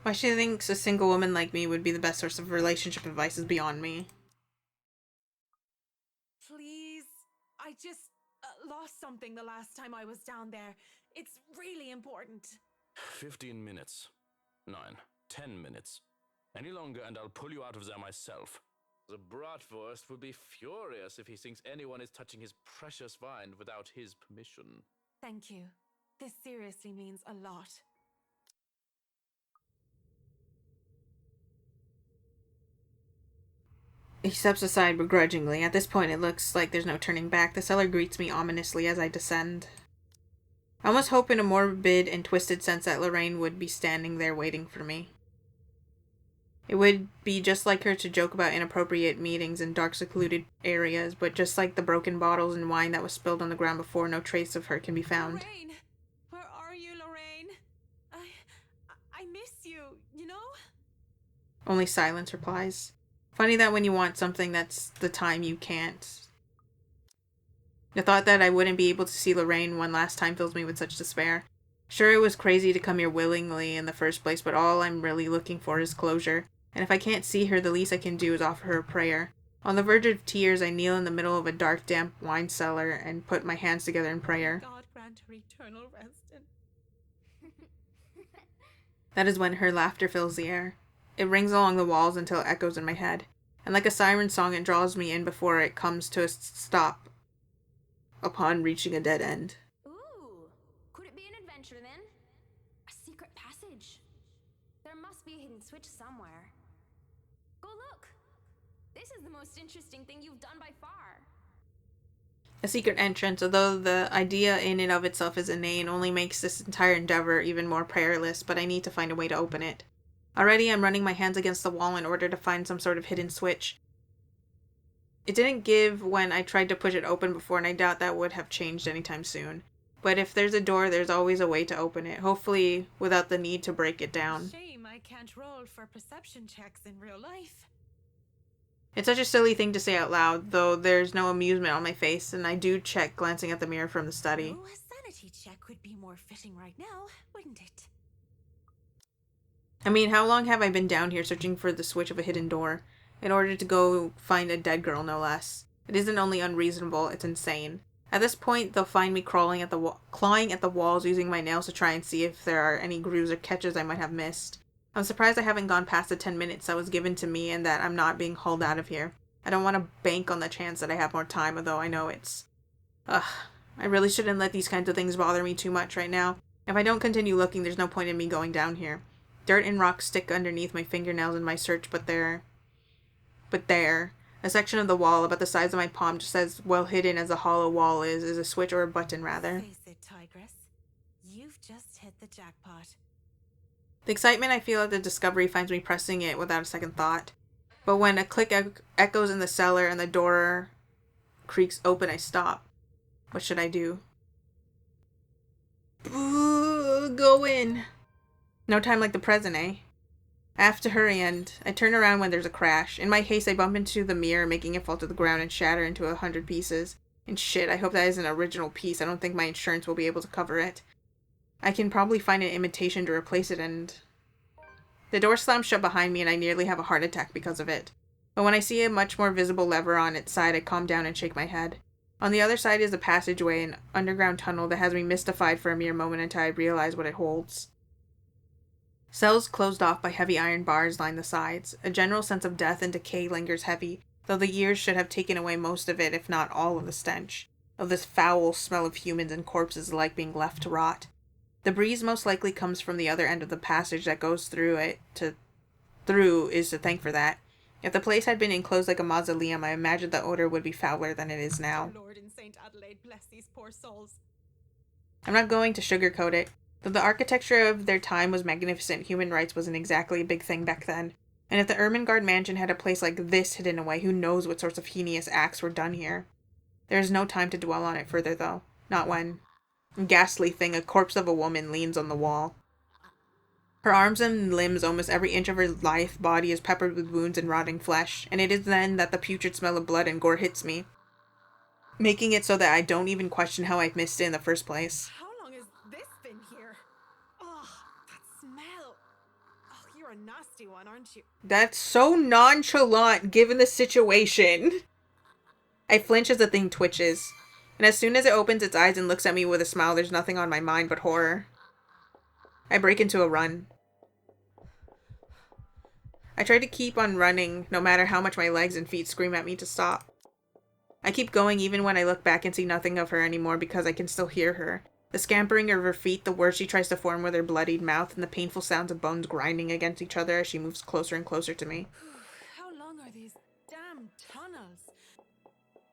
Why she thinks a single woman like me would be the best source of relationship advice is beyond me. Please, I just lost something the last time I was down there. It's really important. 15 minutes. 9. 10 minutes. Any longer and I'll pull you out of there myself. The Bratwurst will be furious if he thinks anyone is touching his precious wine without his permission. Thank you. This seriously means a lot. He steps aside begrudgingly. At this point, it looks like there's no turning back. The cellar greets me ominously as I descend. I almost hope in a morbid and twisted sense that Lorraine would be standing there waiting for me. It would be just like her to joke about inappropriate meetings in dark, secluded areas, but just like the broken bottles and wine that was spilled on the ground before, no trace of her can be found. Lorraine! Where are you, Lorraine? I miss you, you know? Only silence replies. Funny that when you want something, that's the time you can't. The thought that I wouldn't be able to see Lorraine one last time fills me with such despair. Sure, it was crazy to come here willingly in the first place, but all I'm really looking for is closure. And if I can't see her, the least I can do is offer her a prayer. On the verge of tears, I kneel in the middle of a dark, damp wine cellar and put my hands together in prayer. God grant her eternal rest and... That is when her laughter fills the air. It rings along the walls until it echoes in my head. And like a siren song, it draws me in before it comes to a stop upon reaching a dead end. Ooh, could it be an adventure then? A secret passage? There must be a hidden switch somewhere. Go look! This is the most interesting thing you've done by far. A secret entrance, although the idea in and of itself is inane, only makes this entire endeavor even more prayerless, but I need to find a way to open it. Already I'm running my hands against the wall in order to find some sort of hidden switch. It didn't give when I tried to push it open before, and I doubt that would have changed anytime soon. But if there's a door, there's always a way to open it, hopefully without the need to break it down. Shame I can't roll for perception checks in real life. It's such a silly thing to say out loud, though there's no amusement on my face, and I do check glancing at the mirror from the study. Oh, a sanity check would be more fitting right now, wouldn't it? I mean, how long have I been down here searching for the switch of a hidden door? In order to go find a dead girl, no less. It isn't only unreasonable, it's insane. At this point, they'll find me clawing at the walls, using my nails to try and see if there are any grooves or catches I might have missed. I'm surprised I haven't gone past the 10 minutes that was given to me and that I'm not being hauled out of here. I don't want to bank on the chance that I have more time, although I know it's... I really shouldn't let these kinds of things bother me too much right now. If I don't continue looking, there's no point in me going down here. Dirt and rocks stick underneath my fingernails in my search, but there, a section of the wall about the size of my palm, just as well hidden as the hollow wall is a switch or a button, rather. Face it, Tigress. You've just hit the jackpot. The excitement I feel at the discovery finds me pressing it without a second thought. But when a click echoes in the cellar and the door creaks open, I stop. What should I do? Go in. No time like the present, eh? I have to hurry, and I turn around when there's a crash. In my haste, I bump into the mirror, making it fall to the ground and shatter into 100 pieces. And shit, I hope that is an original piece. I don't think my insurance will be able to cover it. I can probably find an imitation to replace it, and... The door slams shut behind me, and I nearly have a heart attack because of it. But when I see a much more visible lever on its side, I calm down and shake my head. On the other side is a passageway, an underground tunnel that has me mystified for a mere moment until I realize what it holds. Cells closed off by heavy iron bars line the sides. A general sense of death and decay lingers heavy, though the years should have taken away most of it, if not all of the stench, of this foul smell of humans and corpses alike being left to rot. The breeze most likely comes from the other end of the passage that goes through is to thank for that. If the place had been enclosed like a mausoleum, I imagine the odor would be fouler than it is now. Lord in St. Adelaide bless these poor souls. I'm not going to sugarcoat it. Though the architecture of their time was magnificent, human rights wasn't exactly a big thing back then. And if the Ermengarde mansion had a place like this hidden away, who knows what sorts of heinous acts were done here. There is no time to dwell on it further, though. Not when... Ghastly thing, a corpse of a woman leans on the wall. Her arms and limbs, almost every inch of her lithe body, is peppered with wounds and rotting flesh, and it is then that the putrid smell of blood and gore hits me, making it so that I don't even question how I've missed it in the first place. How long has this been here? Oh, that smell. Oh, you're a nasty one, aren't you? That's so nonchalant given the situation. I flinch as the thing twitches, and as soon as it opens its eyes and looks at me with a smile, there's nothing on my mind but horror. I break into a run. I try to keep on running, no matter how much my legs and feet scream at me to stop. I keep going even when I look back and see nothing of her anymore because I can still hear her. The scampering of her feet, the words she tries to form with her bloodied mouth, and the painful sounds of bones grinding against each other as she moves closer and closer to me. How long are these these damn tunnels.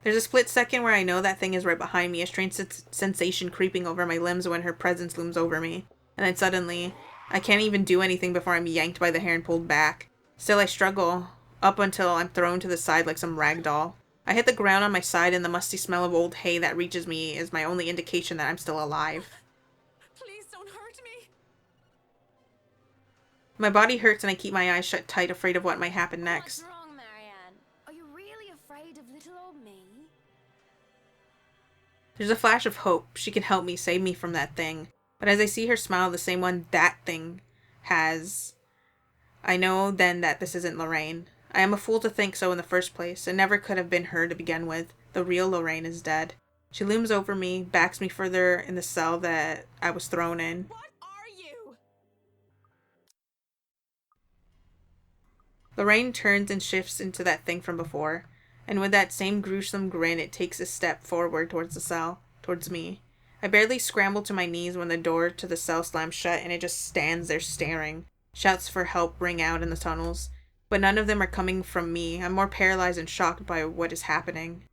There's a split second where I know that thing is right behind me, a strange sensation creeping over my limbs when her presence looms over me. And then suddenly, I can't even do anything before I'm yanked by the hair and pulled back. Still, I struggle, up until I'm thrown to the side like some rag doll. I hit the ground on my side, and the musty smell of old hay that reaches me is my only indication that I'm still alive. Please don't hurt me. My body hurts and I keep my eyes shut tight, afraid of what might happen next. What's wrong, Marianne? Are you really afraid of little old me? There's a flash of hope. She can help me, save me from that thing. But as I see her smile, the same one that thing has, I know then that this isn't Lorraine. I am a fool to think so in the first place. It never could have been her to begin with. The real Lorraine is dead. She looms over me, backs me further in the cell that I was thrown in. What are you? Lorraine turns and shifts into that thing from before, and with that same gruesome grin, it takes a step forward towards the cell, towards me. I barely scramble to my knees when the door to the cell slams shut, and it just stands there staring. Shouts for help ring out in the tunnels, but none of them are coming from me. I'm more paralyzed and shocked by what is happening.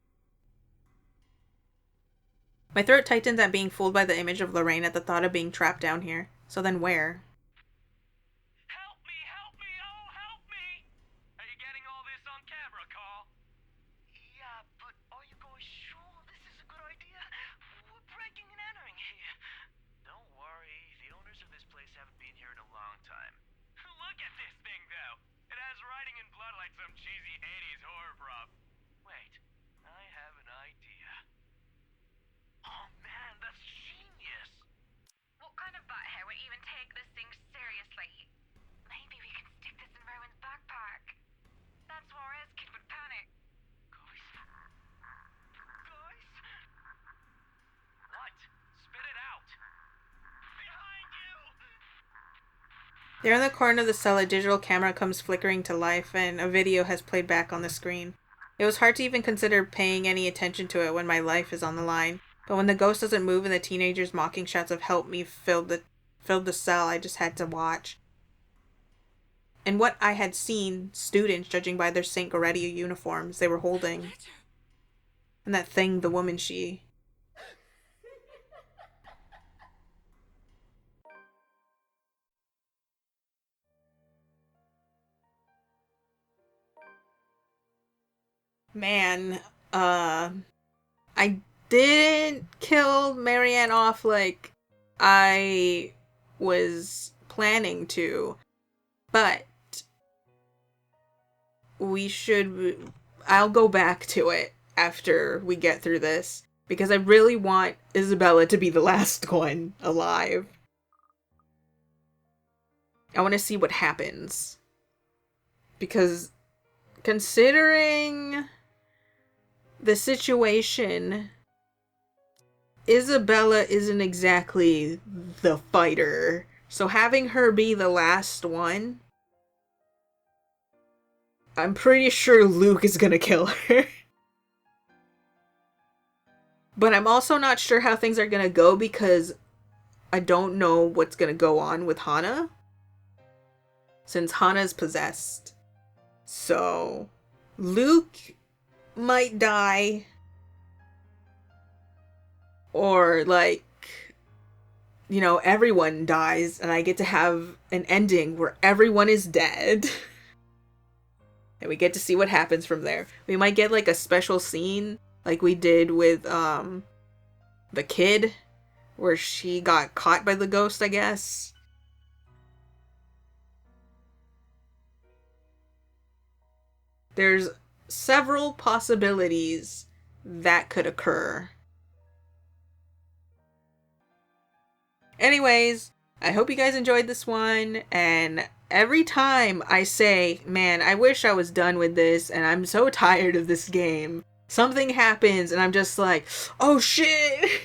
My throat tightens at being fooled by the image of Lorraine at the thought of being trapped down here. So then where? Help me, oh, help me! Are you getting all this on camera, Carl? Yeah, but are you guys sure this is a good idea? We're breaking and entering here. Don't worry, the owners of this place haven't been here in a long time. Look at this thing, though. It has writing in blood like some cheesy 80s horror prop. Wait, I have an idea. Oh man, that's genius! What kind of butthead would even take this thing seriously? Maybe we can stick this in Rowan's backpack. That's Suarez kid would panic. Guys? What? Spit it out! Behind you! There in the corner of the cell, a digital camera comes flickering to life, and a video has played back on the screen. It was hard to even consider paying any attention to it when my life is on the line. But when the ghost doesn't move and the teenagers' mocking shouts of help me filled the cell, I just had to watch. And what I had seen, students, judging by their St. Goretti uniforms they were holding. And that thing, the woman she... Man, I didn't kill Marianne off like I was planning to, but I'll go back to it after we get through this, because I really want Isabella to be the last one alive. I want to see what happens, because considering the situation, Isabella isn't exactly the fighter. So having her be the last one, I'm pretty sure Luke is gonna kill her. But I'm also not sure how things are gonna go, because I don't know what's gonna go on with Hannah, since Hannah's possessed. So Luke might die, or like, you know, everyone dies and I get to have an ending where everyone is dead. And we get to see what happens from there. We might get like a special scene like we did with the kid, where she got caught by the ghost, I guess. There's several possibilities that could occur. Anyways, I hope you guys enjoyed this one, and every time I say, man, I wish I was done with this and I'm so tired of this game, something happens and I'm just like, oh shit!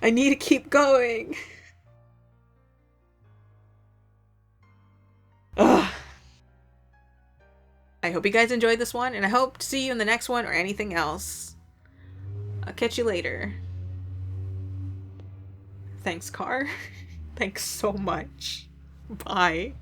I need to keep going. Ugh. I hope you guys enjoyed this one, and I hope to see you in the next one or anything else. I'll catch you later. Thanks, Car. Thanks so much. Bye.